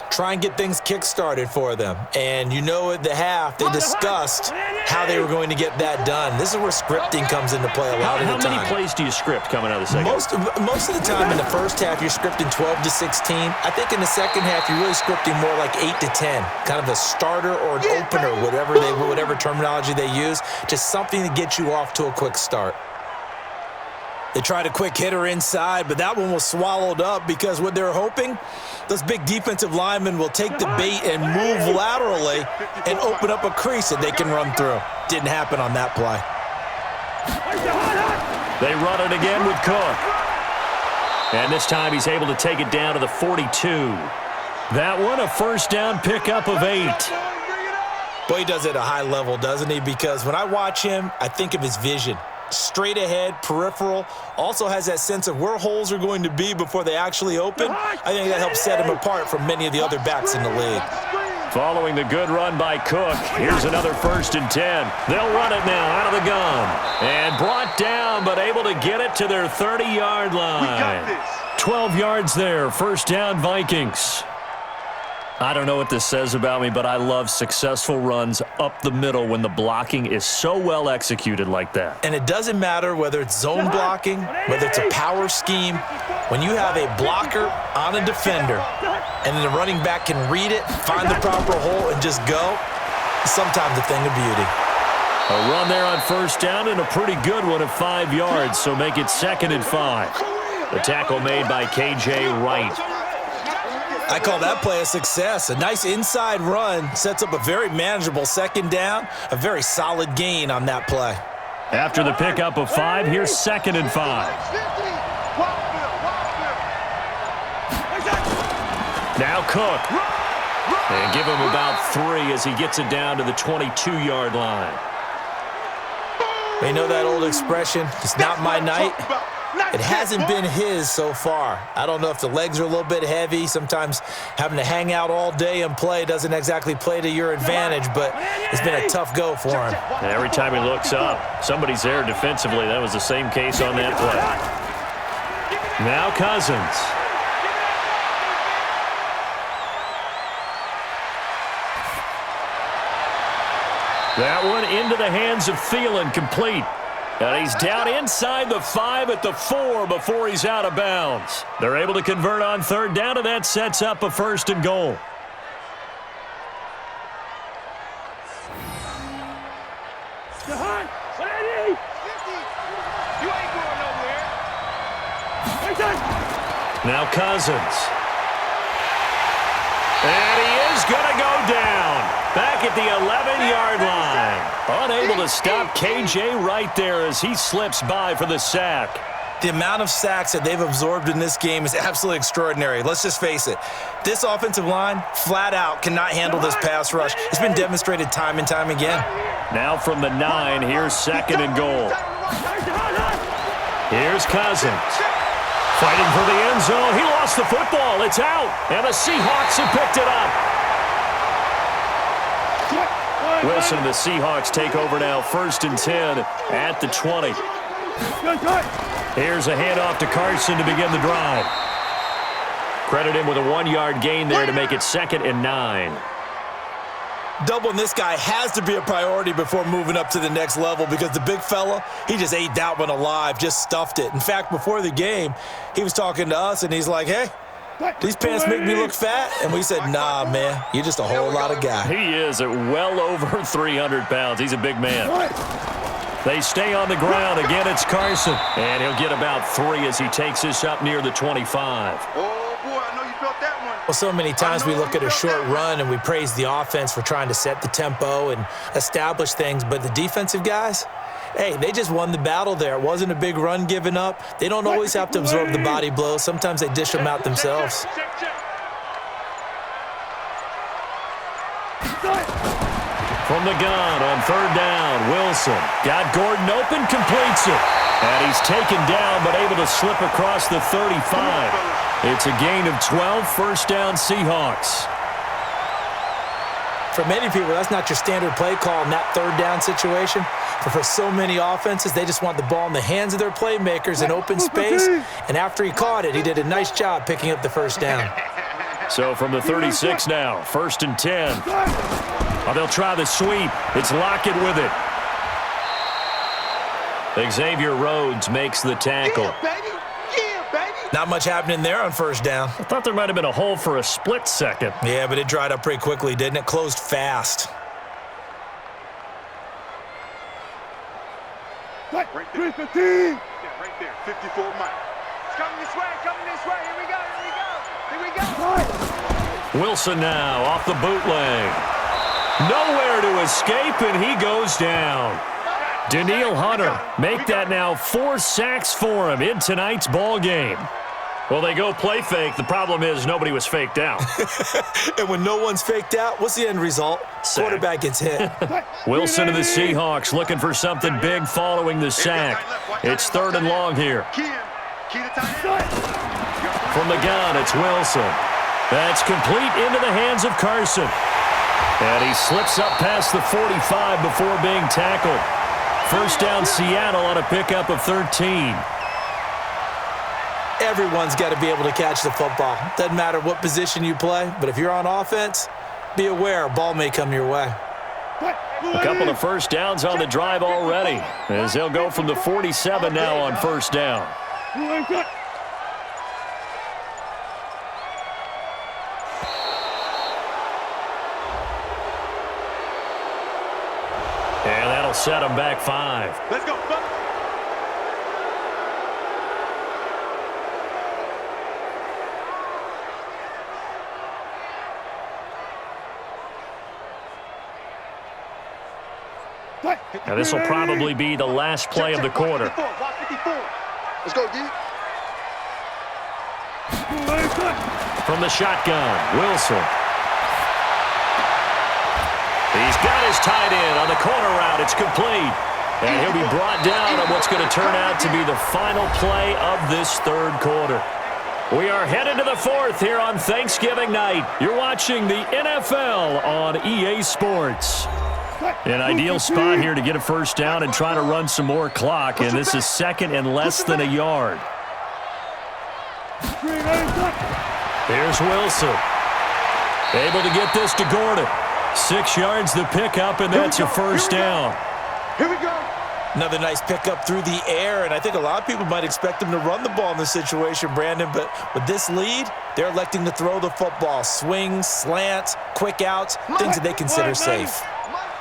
Try and get things kick-started for them. And you know at the half, they discussed how they were going to get that done. This is where scripting comes into play a lot of the time. How many plays do you script coming out of the second? Most of the time in the first half, you're scripting 12 to 16. I think in the second half, you're really scripting more like 8 to 10. Kind of a starter or an opener, whatever terminology they use. Just something to get you off to a quick start. They tried a quick hitter inside, but that one was swallowed up because what they're hoping, those big defensive linemen will take the bait and move laterally and open up a crease that they can run through. Didn't happen on that play. They run it again with Cook. And this time he's able to take it down to the 42. That one, a first down pickup of 8. Boy, he does it at a high level, doesn't he? Because when I watch him, I think of his vision. Straight ahead, peripheral, also has that sense of where holes are going to be before they actually open. I think that helps set him apart from many of the other backs in the league. Following the good run by Cook, here's another 1st and 10. They'll run it now out of the gun. And brought down, but able to get it to their 30-yard line. 12 yards there, first down Vikings. I don't know what this says about me, but I love successful runs up the middle when the blocking is so well executed like that. And it doesn't matter whether it's zone blocking, whether it's a power scheme. When you have a blocker on a defender and then the running back can read it, find the proper hole, and just go, it's sometimes a thing of beauty. A run there on first down and a pretty good one of 5 yards, so make it 2nd and 5. The tackle made by K.J. Wright. I call that play a success. A nice inside run sets up a very manageable 2nd down, a very solid gain on that play. After the pickup of 5, here's 2nd and 5. Now Cook. And give him about 3 as he gets it down to the 22-yard line. You know that old expression, it's not my night? It hasn't been his so far. I don't know if the legs are a little bit heavy. Sometimes having to hang out all day and play doesn't exactly play to your advantage, but it's been a tough go for him. And every time he looks up, somebody's there defensively. That was the same case on that play. Now Cousins. That one into the hands of Thielen, complete. And he's down inside the 5 at the 4 before he's out of bounds. They're able to convert on 3rd down, and that sets up a 1st and goal. Now Cousins. And he is going to go down. Back at the 11-yard line. Unable to stop K.J. right there as he slips by for the sack. The amount of sacks that they've absorbed in this game is absolutely extraordinary. Let's just face it. This offensive line, flat out, cannot handle this pass rush. It's been demonstrated time and time again. Now from the 9, here's 2nd and goal. Here's Cousins. Fighting for the end zone. He lost the football. It's out. And the Seahawks have picked it up. Wilson and the Seahawks take over now, 1st and 10 at the 20. Here's a handoff to Carson to begin the drive. Credit him with a 1-yard gain there to make it 2nd and 9. Doubling this guy has to be a priority before moving up to the next level because the big fella, he just ate that one alive, just stuffed it. In fact, before the game, he was talking to us, and he's like, hey, these pants make me look fat? And we said, nah, man, you're just a whole lot of guy. He is at well over 300 pounds. He's a big man. They stay on the ground. Again, it's Carson. And he'll get about 3 as he takes this up near the 25. Oh, boy, I know you felt that one. Well, so many times we look at a short run and we praise the offense for trying to set the tempo and establish things, but the defensive guys, hey, they just won the battle there. It wasn't a big run given up. They don't always have to absorb the body blows. Sometimes they dish them out themselves. From the gun on 3rd down, Wilson got Gordon open, completes it. And he's taken down but able to slip across the 35. It's a gain of 12, 1st down Seahawks. For many people, that's not your standard play call in that 3rd down situation. But for so many offenses, they just want the ball in the hands of their playmakers in open space. And after he caught it, he did a nice job picking up the 1st down. So from the 36 now, 1st and 10. Oh, they'll try the sweep. It's Lockett with it. Xavier Rhodes makes the tackle. Yeah, baby. Yeah, baby. Not much happening there on 1st down. I thought there might have been a hole for a split second. Yeah, but it dried up pretty quickly, didn't it? Closed fast. Right there. Yeah, right there. 54 Mike. It's coming this way, coming this way. Here we go, here we go. Here we go. Wilson now off the bootleg. Nowhere to escape, and he goes down. Daniil Hunter make that now 4 sacks for him in tonight's ball game. Well, they go play fake. The problem is nobody was faked out. And when no one's faked out, what's the end result? Sack. Quarterback gets hit. Wilson to the Seahawks looking for something big following the sack. It's 3rd and long here. From the gun, it's Wilson. That's complete into the hands of Carson. And he slips up past the 45 before being tackled. 1st down Seattle on a pickup of 13. Everyone's got to be able to catch the football. Doesn't matter what position you play, but if you're on offense, be aware a ball may come your way. A couple of 1st downs on the drive already, as they'll go from the 47 now on 1st down. And that'll set him back 5. Let's go. Now this will probably be the last play of the quarter. Watch 54. Let's go, D. From the shotgun, Wilson. He's got his tight end on the corner route. It's complete. And he'll be brought down on what's going to turn out to be the final play of this 3rd quarter. We are headed to the 4th here on Thanksgiving night. You're watching the NFL on EA Sports. An ideal spot here to get a 1st down and try to run some more clock, and this is 2nd and less than a yard. Here's Wilson. Able to get this to Gordon. 6 yards the pickup, and that's a 1st down. Here we go. Another nice pickup through the air, and I think a lot of people might expect him to run the ball in this situation, Brandon, but with this lead, they're electing to throw the football. Swings, slants, quick outs, things that they consider safe.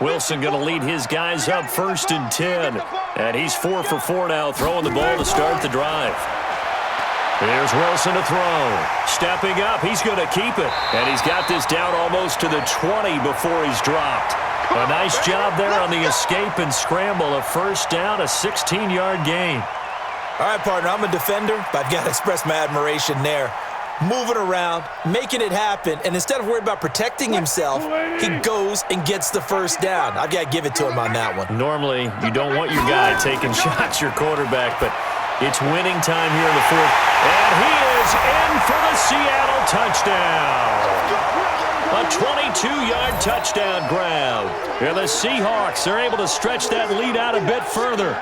Wilson going to lead his guys up 1st and 10. And he's 4 for 4 now, throwing the ball to start the drive. Here's Wilson to throw. Stepping up, he's going to keep it. And he's got this down almost to the 20 before he's dropped. A nice job there on the escape and scramble. A 1st down, a 16-yard gain. All right, partner, I'm a defender, but I've got to express my admiration there. Moving around, making it happen, and instead of worrying about protecting himself, he goes and gets the 1st down. I've got to give it to him on that one. Normally, you don't want your guy taking shots, your quarterback, but it's winning time here in the 4th. And he is in for the Seattle touchdown. A 22-yard touchdown grab. And the Seahawks are able to stretch that lead out a bit further.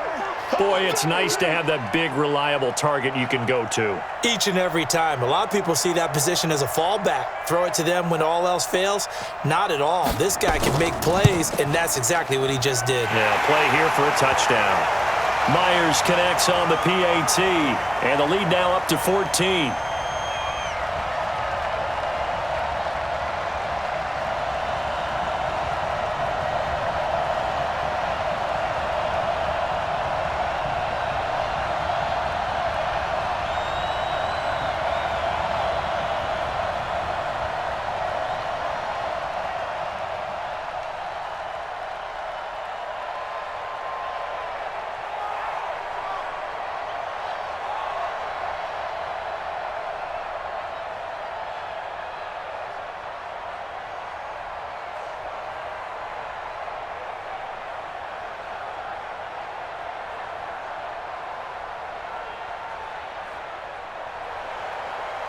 Boy, it's nice to have that big, reliable target you can go to. Each and every time. A lot of people see that position as a fallback. Throw it to them when all else fails. Not at all. This guy can make plays, and that's exactly what he just did. Yeah, play here for a touchdown. Myers connects on the PAT, and the lead now up to 14.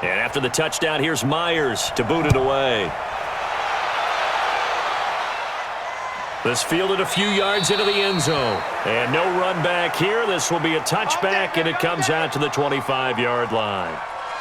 And after the touchdown, here's Myers to boot it away. This fielded a few yards into the end zone. And no run back here. This will be a touchback, and it comes out to the 25-yard line.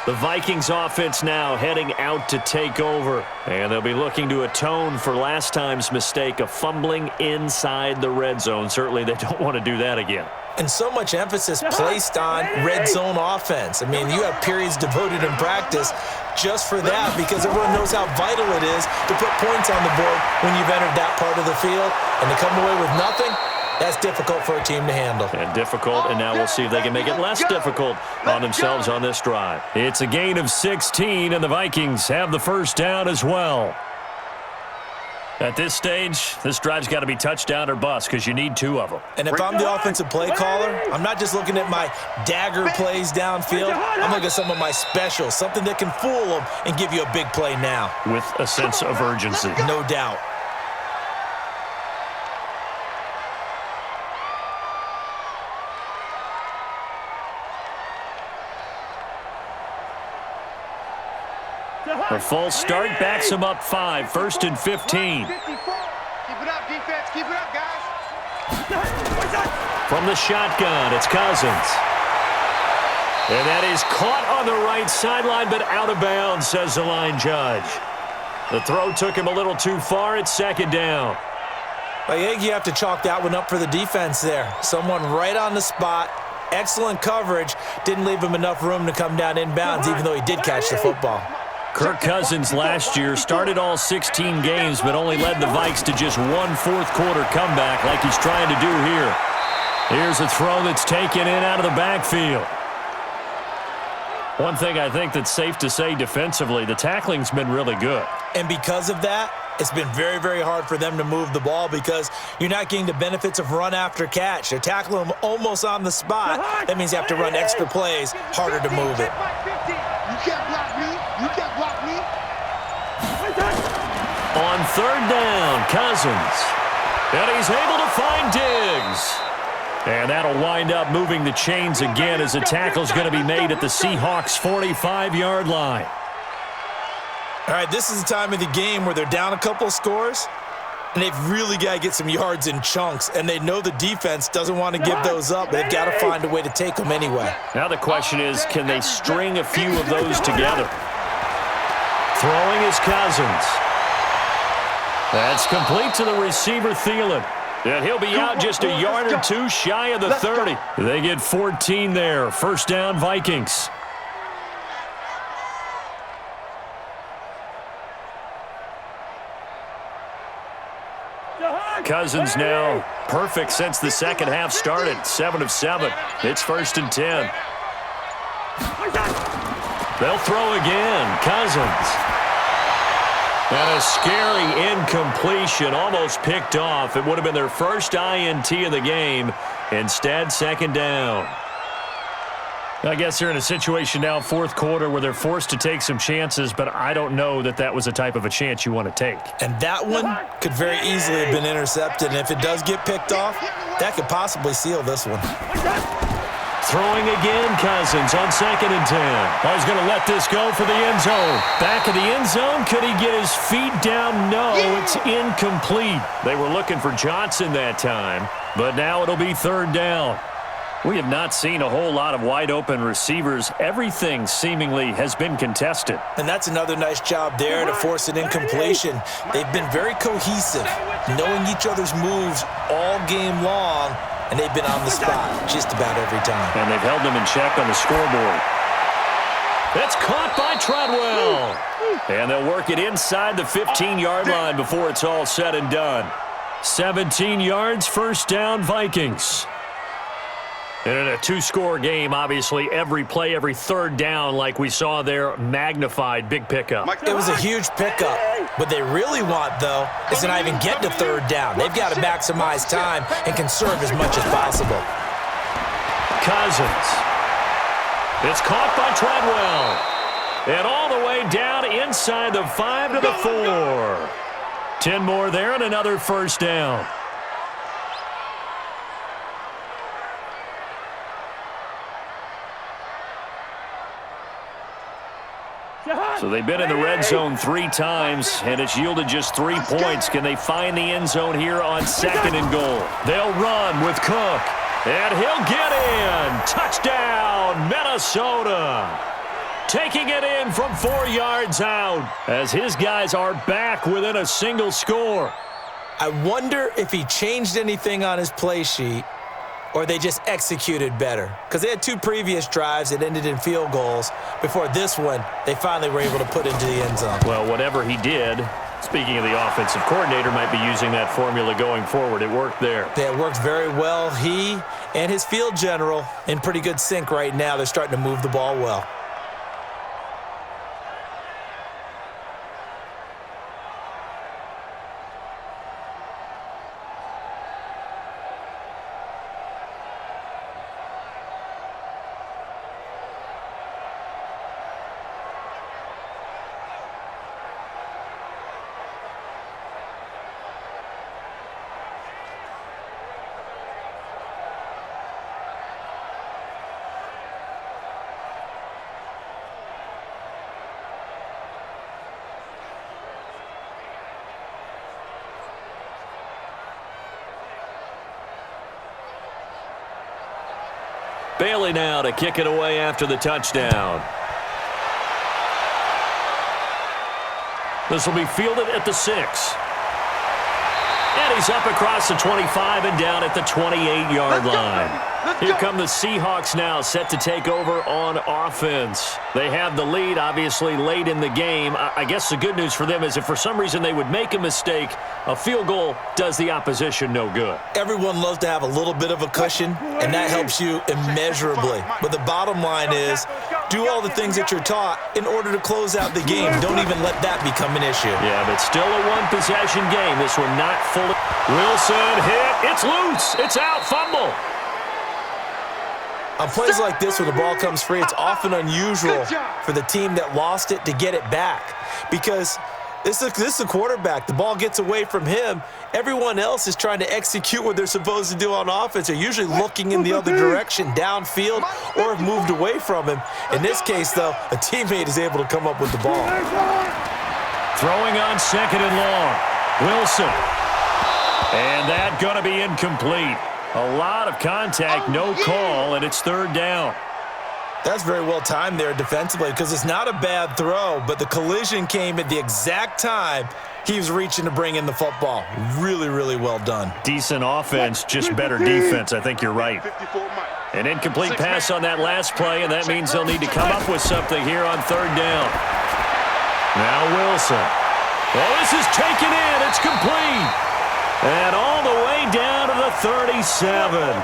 The Vikings offense now heading out to take over. And they'll be looking to atone for last time's mistake of fumbling inside the red zone. Certainly they don't want to do that again. And so much emphasis placed on red zone offense. I mean, you have periods devoted in practice just for that because everyone knows how vital it is to put points on the board when you've entered that part of the field. And to come away with nothing, that's difficult for a team to handle. And difficult, and now we'll see if they can make it less difficult on themselves on this drive. It's a gain of 16, and the Vikings have the first down as well. At this stage, this drive's got to be touchdown or bust because you need two of them. And if I'm the offensive play caller, I'm not just looking at my dagger plays downfield. I'm looking at some of my specials, something that can fool them and give you a big play now. With a sense of urgency. No doubt. A false start backs him up 5, 1st and 15. Keep it up, defense. Keep it up, guys. From the shotgun, it's Cousins. And that is caught on the right sideline, but out of bounds, says the line judge. The throw took him a little too far. It's second down. I think you have to chalk that one up for the defense there. Someone right on the spot. Excellent coverage. Didn't leave him enough room to come down inbounds, even though he did catch the football. Kirk Cousins last year started all 16 games, but only led the Vikes to just one fourth-quarter comeback like he's trying to do here. Here's a throw that's taken in out of the backfield. One thing I think that's safe to say defensively, the tackling's been really good. And because of that, it's been very, very hard for them to move the ball because you're not getting the benefits of run after catch. They're tackling them almost on the spot. That means you have to run extra plays, harder to move it. You can't block me. You can't block me. On third down, Cousins. And he's able to find Diggs. And that'll wind up moving the chains again as the tackle's going to be made at the Seahawks' 45-yard line. All right, this is the time of the game where they're down a couple of scores, and they've really got to get some yards in chunks, and they know the defense doesn't want to give those up, but they've got to find a way to take them anyway. Now the question is, can they string a few of those together? Throwing is Cousins. That's complete to the receiver, Thielen. And he'll be out just a yard or two shy of the 30. They get 14 there. First down, Vikings. Cousins now perfect since the second half started. 7 of 7. It's 1st and 10. They'll throw again. Cousins. And a scary incompletion, almost picked off. It would have been their first INT of the game. Instead, second down. I guess they're in a situation now, fourth quarter, where they're forced to take some chances, but I don't know that that was the type of a chance you want to take. And that one could very easily have been intercepted, and if it does get picked off, that could possibly seal this one. Throwing again, Cousins on 2nd and 10. Oh, he's going to let this go for the end zone. Back of the end zone. Could he get his feet down? No, it's incomplete. They were looking for Johnson that time, but now it'll be 3rd down. We have not seen a whole lot of wide-open receivers. Everything seemingly has been contested. And that's another nice job there to force an incompletion. They've been very cohesive, knowing each other's moves all game long, and they've been on the spot just about every time. And they've held them in check on the scoreboard. It's caught by Treadwell. And they'll work it inside the 15-yard line before it's all said and done. 17 yards, 1st down, Vikings. And in a 2-score game, obviously, every play, every 3rd down, like we saw there, magnified, big pickup. It was a huge pickup. What they really want, though, is to not even get to 3rd down. They've got to maximize time and conserve as much as possible. Cousins. It's caught by Treadwell. And all the way down inside the 5 to the 4. 10 more there and another 1st down. So they've been in the red zone 3 times, and it's yielded just 3 points. Can they find the end zone here on 2nd and goal? They'll run with Cook, and he'll get in. Touchdown, Minnesota. Taking it in from 4 yards out as his guys are back within a single score. I wonder if he changed anything on his play sheet or they just executed better. Because they had 2 previous drives that ended in field goals. Before this one, they finally were able to put into the end zone. Well, whatever he did, speaking of the offensive coordinator, might be using that formula going forward. It worked there. Yeah, it worked very well. He and his field general in pretty good sync right now. They're starting to move the ball well. Bailey now to kick it away after the touchdown. This will be fielded at the 6. And he's up across the 25 and down at the 28-yard line. Here come the Seahawks now, set to take over on offense. They have the lead, obviously, late in the game. I guess the good news for them is if for some reason they would make a mistake, a field goal does the opposition no good. Everyone loves to have a little bit of a cushion, and that helps you immeasurably. But the bottom line is, do all the things that you're taught in order to close out the game. Don't even let that become an issue. Yeah, but still a one-possession game. This one not fully. Wilson hit. It's loose. It's out. Fumble. On plays like this, when the ball comes free, it's often unusual for the team that lost it to get it back. Because this is a quarterback. The ball gets away from him. Everyone else is trying to execute what they're supposed to do on offense. They're usually looking in the other direction, downfield, or have moved away from him. In this case, though, a teammate is able to come up with the ball. Throwing on 2nd and long. Wilson. And that going to be incomplete. A lot of contact, no call, and it's 3rd down. That's very well timed there defensively because it's not a bad throw, but the collision came at the exact time he was reaching to bring in the football. Really, really well done. Decent offense, just better defense. I think you're right. An incomplete pass on that last play, and that means they'll need to come up with something here on 3rd down. Now Wilson. Well, this is taken in. It's complete. And all the way down to the 37.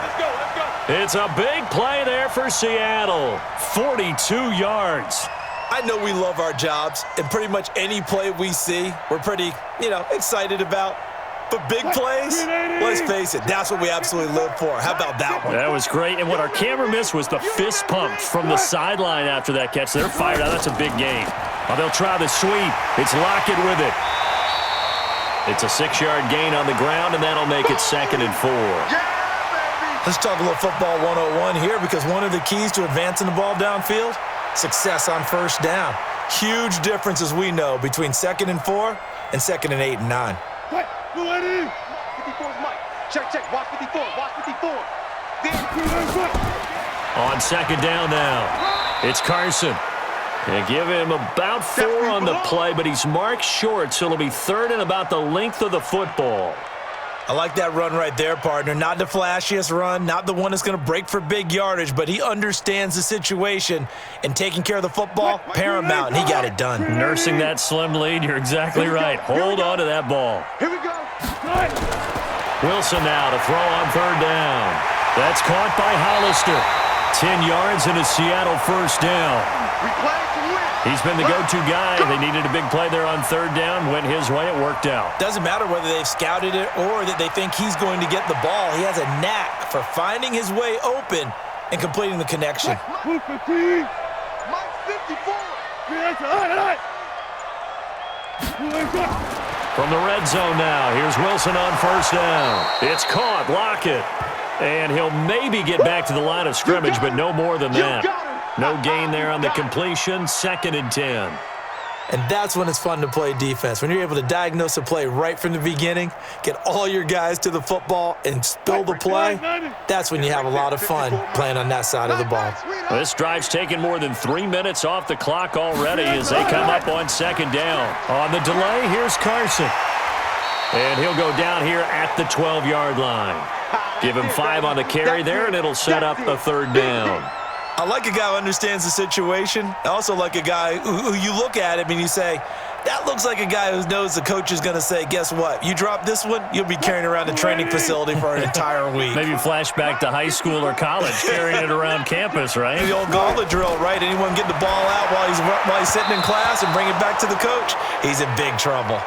It's a big play there for Seattle. 42 yards. I know we love our jobs, and pretty much any play we see, we're pretty, excited about. But big plays, let's face it, that's what we absolutely live for. How about that one? That was great. And what our camera missed was the fist pump from the sideline after that catch. They're fired out. That's a big game. Well, they'll try the sweep. It's Lockett with it. It's a 6-yard gain on the ground, and that'll make it 2nd and 4. Let's talk a little football 101 here, because one of the keys to advancing the ball downfield, success on first down. Huge difference, as we know, between 2nd and 4 and 2nd and 8 and 9. Right, go ahead in. 54's Mike. Check. Watch 54. On 2nd down now, it's Carson. And give him about 4 on the play, but he's marked short, so it'll be 3rd and about the length of the football. I like that run right there, partner. Not the flashiest run, not the one that's going to break for big yardage, but he understands the situation, and taking care of the football, paramount, and he got it done. Nursing that slim lead, you're exactly right. Hold on to that ball. Here we go. Wilson now to throw on 3rd down. That's caught by Hollister. 10 yards and a Seattle first down. We play to win. He's been the go-to guy. They needed a big play there on 3rd down. Went his way. It worked out. Doesn't matter whether they've scouted it or that they think he's going to get the ball. He has a knack for finding his way open and completing the connection. Mike 54. From the red zone now, here's Wilson on 1st down. It's caught. Lockett. And he'll maybe get back to the line of scrimmage, but no more than that. No gain there on the completion. 2nd and 10. And that's when it's fun to play defense. When you're able to diagnose a play right from the beginning, get all your guys to the football, and spill the play, that's when you have a lot of fun playing on that side of the ball. Well, this drive's taken more than 3 minutes off the clock already as they come up on 2nd down. On the delay, here's Carson. And he'll go down here at the 12-yard line. Give him 5 on the carry there, and it'll set up a 3rd down. I like a guy who understands the situation. I also like a guy who you look at him and you say, that looks like a guy who knows the coach is going to say, guess what? You drop this one, you'll be carrying around the training facility for an entire week. Maybe flashback to high school or college, carrying it around campus, right? The old gauntlet drill, right? Anyone get the ball out while he's sitting in class and bring it back to the coach? He's in big trouble.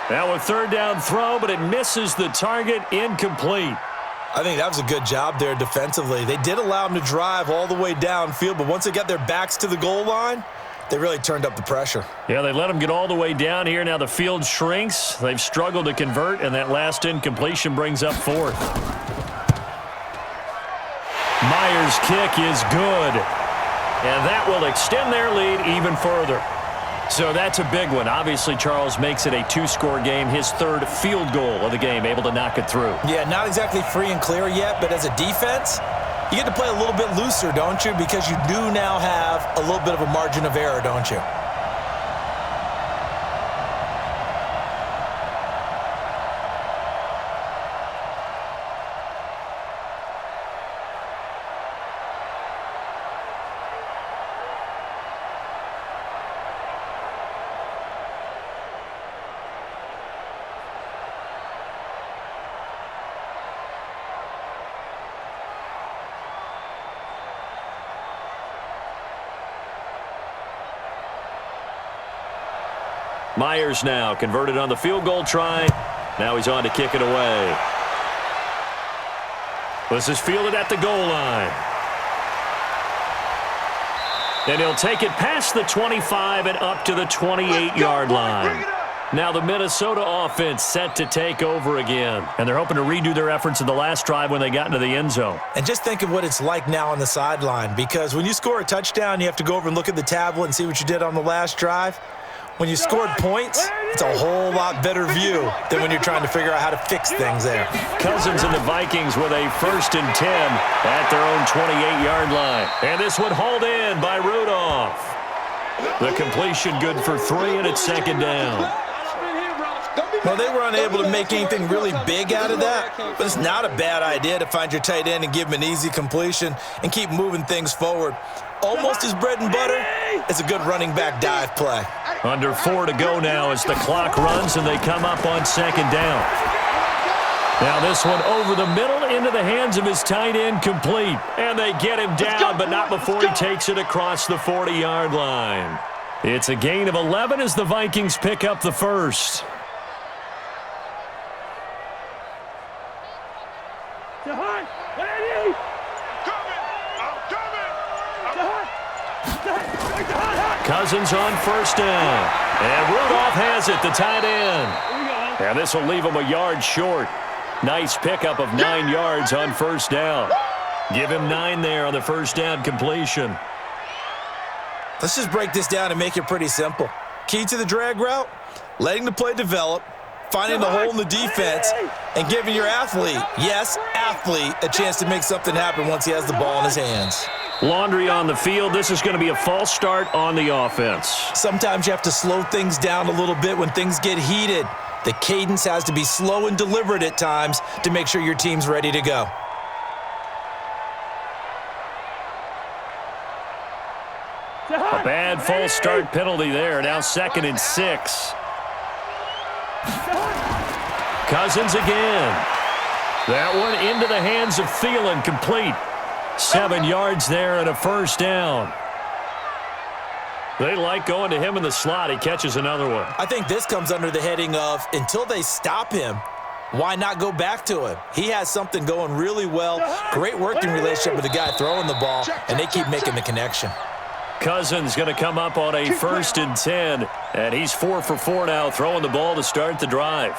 Now a 3rd down throw, but it misses the target, incomplete. I think that was a good job there defensively. They did allow him to drive all the way downfield, but once they got their backs to the goal line, they really turned up the pressure. Yeah, they let him get all the way down here. Now the field shrinks. They've struggled to convert, and that last incompletion brings up 4th. Myers' kick is good, and that will extend their lead even further. So that's a big one. Obviously, Charles makes it a 2-score game, his 3rd field goal of the game, able to knock it through. Yeah, not exactly free and clear yet, but as a defense, you get to play a little bit looser, don't you? Because you do now have a little bit of a margin of error, don't you? Myers now converted on the field goal try. Now he's on to kick it away. This is fielded at the goal line. And he'll take it past the 25 and up to the 28-yard line. Now the Minnesota offense set to take over again. And they're hoping to redo their efforts in the last drive when they got into the end zone. And just think of what it's like now on the sideline, because when you score a touchdown, you have to go over and look at the tablet and see what you did on the last drive. When you scored points, it's a whole lot better view than when you're trying to figure out how to fix things there. Cousins and the Vikings with a 1st and 10 at their own 28-yard line. And this one hauled in by Rudolph. The completion good for 3, and it's 2nd down. Well, they were unable to make anything really big out of that, but it's not a bad idea to find your tight end and give him an easy completion and keep moving things forward. Almost his bread and butter. It's a good running back dive play. Under 4 to go now as the clock runs and they come up on 2nd down. Now this one over the middle into the hands of his tight end, complete. And they get him down, but not before he takes it across the 40-yard line. It's a gain of 11 as the Vikings pick up the 1st. Cousins on 1st down. And Rudolph has it, the tight end. And this will leave him a yard short. Nice pickup of 9 yards on first down. Give him 9 there on the first down completion. Let's just break this down and make it pretty simple. Key to the drag route, letting the play develop, finding the hole in the defense, and giving your athlete, yes, athlete, a chance to make something happen once he has the ball in his hands. Laundry on the field. This is going to be a false start on the offense. Sometimes you have to slow things down a little bit when things get heated. The cadence has to be slow and deliberate at times to make sure your team's ready to go. A bad false start penalty there. Now 2nd and 6. Cousins again. That one into the hands of Thielen, complete. 7 yards there and a first down. They like going to him in the slot. He catches another one. I think this comes under the heading of, until they stop him, why not go back to him? He has something going really well. Great working relationship with the guy throwing the ball, and they keep making the connection. Cousins going to come up on a 1st and 10, and he's 4 for 4 now, throwing the ball to start the drive.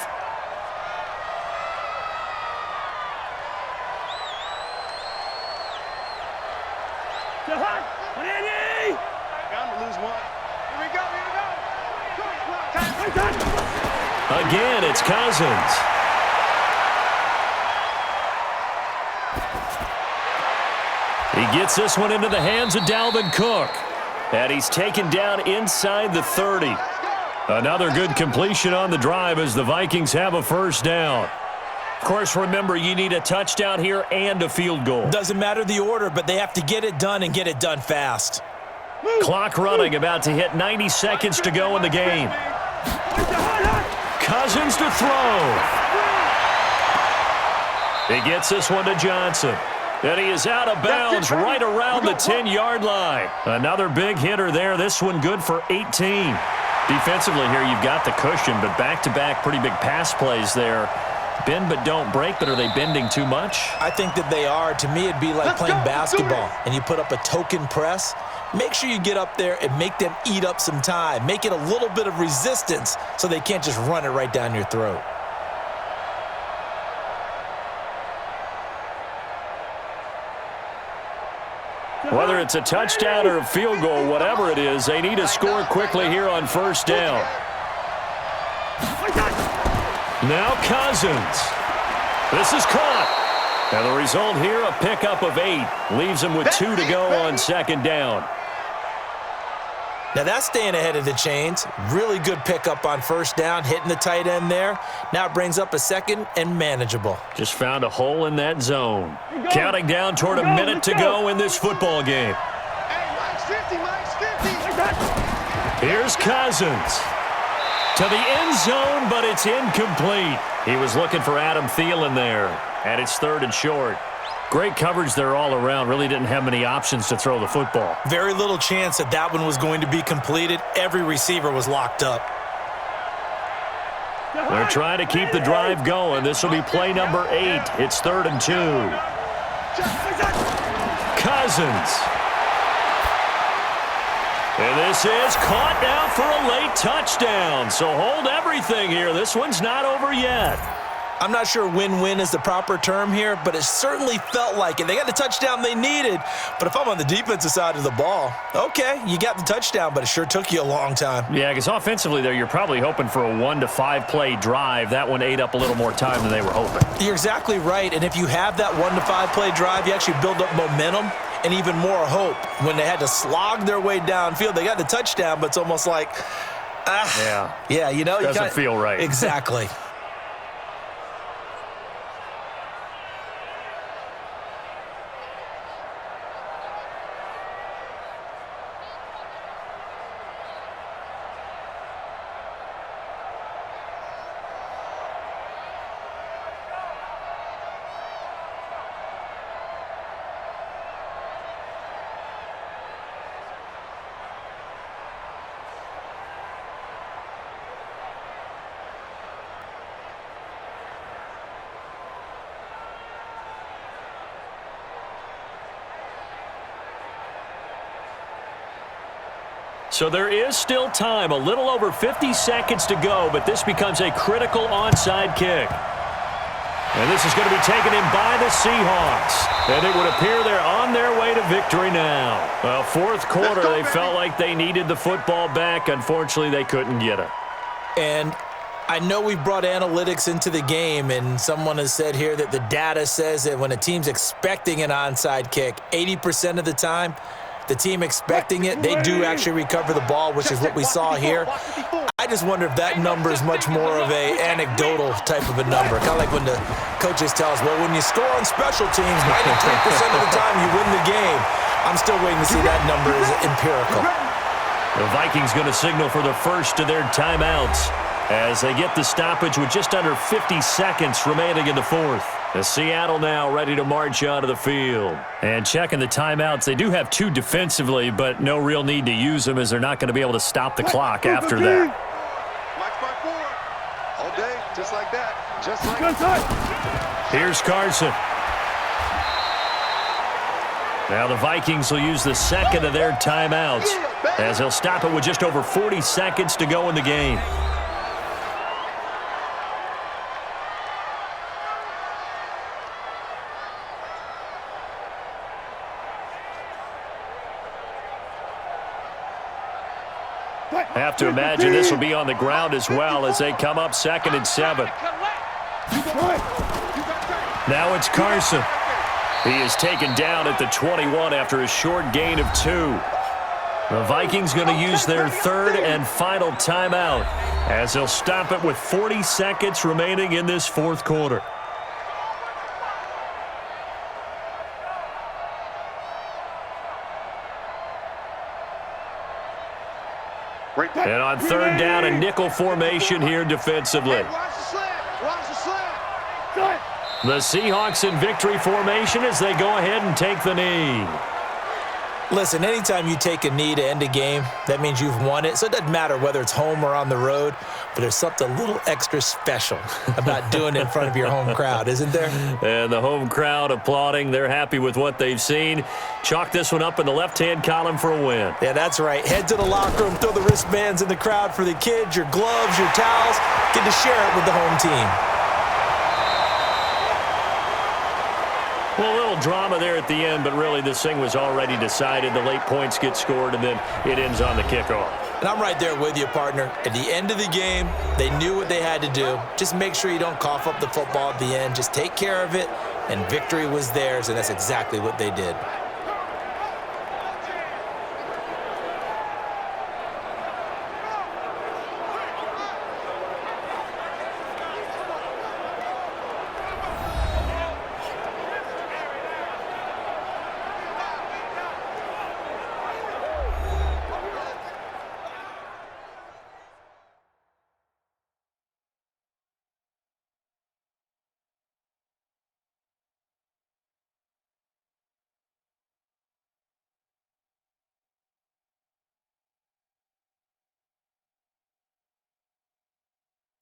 Again, it's Cousins. He gets this one into the hands of Dalvin Cook. And he's taken down inside the 30. Another good completion on the drive as the Vikings have a first down. Of course, remember, you need a touchdown here and a field goal. Doesn't matter the order, but they have to get it done and get it done fast. Clock running, about to hit 90 seconds to go in the game. Cousins to throw. He gets this one to Johnson. And he is out of bounds right around the 10-yard line. Another big hitter there. This one good for 18. Defensively here, you've got the cushion, but back-to-back pretty big pass plays there. Bend but don't break, but are they bending too much? I think that they are. To me, it'd be like playing basketball, and you put up a token press. Make sure you get up there and make them eat up some time. Make it a little bit of resistance so they can't just run it right down your throat. Whether it's a touchdown or a field goal, whatever it is, they need to score quickly here on first down. Now Cousins. This is caught. And the result here, a pickup of 8. Leaves him with 2 to go on second down. Now that's staying ahead of the chains. Really good pickup on first down, hitting the tight end there. Now it brings up a second and manageable. Just found a hole in that zone. Counting down toward a minute to go in this football game. Here's Cousins. To the end zone, but it's incomplete. He was looking for Adam Thielen there. And it's 3rd and short. Great coverage there all around. Really didn't have many options to throw the football. Very little chance that that one was going to be completed. Every receiver was locked up. They're trying to keep the drive going. This will be play number 8. It's 3rd and 2. Cousins. And this is caught now for a late touchdown. So hold everything here. This one's not over yet. I'm not sure win-win is the proper term here, but it certainly felt like it. They got the touchdown they needed, but if I'm on the defensive side of the ball, okay, you got the touchdown, but it sure took you a long time. Yeah, because offensively there, you're probably hoping for a 1 to 5 play drive. That one ate up a little more time than they were hoping. You're exactly right, and if you have that 1 to 5 play drive, you actually build up momentum and even more hope. When they had to slog their way downfield, they got the touchdown, but it's almost like, yeah, you know. Doesn't feel right. Exactly. So there is still time, a little over 50 seconds to go, but this becomes a critical onside kick. And this is going to be taken in by the Seahawks. And it would appear they're on their way to victory now. Well, fourth quarter, they felt like they needed the football back. Unfortunately, they couldn't get it. And I know we've brought analytics into the game, and someone has said here that the data says that when a team's expecting an onside kick, 80% of the time, the team expecting it, they do actually recover the ball, which is what we saw here. I just wonder if that number is much more of a anecdotal type of a number. Kind of like when the coaches tell us, well, when you score on special teams, 93% of the time you win the game. I'm still waiting to see that number is empirical. The Vikings going to signal for the first of their timeouts as they get the stoppage with just under 50 seconds remaining in the fourth. The Seattle now ready to march onto the field. And checking the timeouts, they do have 2 defensively, but no real need to use them as they're not going to be able to stop the clock after that. All day, just like that. Just like that. Here's Carson. Now the Vikings will use the second of their timeouts as they'll stop it with just over 40 seconds to go in the game. Have to imagine this will be on the ground as well as they come up 2nd and 7. Now it's Carson. He is taken down at the 21 after a short gain of 2. The Vikings going to use their 3rd and final timeout as they'll stop it with 40 seconds remaining in this fourth quarter. And on 3rd down, a nickel formation here defensively. The Seahawks in victory formation as they go ahead and take the knee. Listen, anytime you take a knee to end a game, that means you've won it. So it doesn't matter whether it's home or on the road, but there's something a little extra special about doing it in front of your home crowd, isn't there? And the home crowd applauding. They're happy with what they've seen. Chalk this one up in the left-hand column for a win. Yeah, that's right. Head to the locker room, throw the wristbands in the crowd for the kids, your gloves, your towels. Get to share it with the home team. Well, a little drama there at the end, but really this thing was already decided. The late points get scored, and then it ends on the kickoff. And I'm right there with you, partner. At the end of the game, they knew what they had to do. Just make sure you don't cough up the football at the end. Just take care of it, and victory was theirs, and that's exactly what they did.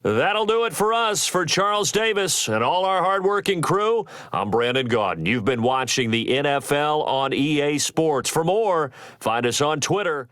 That'll do it for us. For Charles Davis and all our hardworking crew, I'm Brandon Gaudin. You've been watching the NFL on EA Sports. For more, find us on Twitter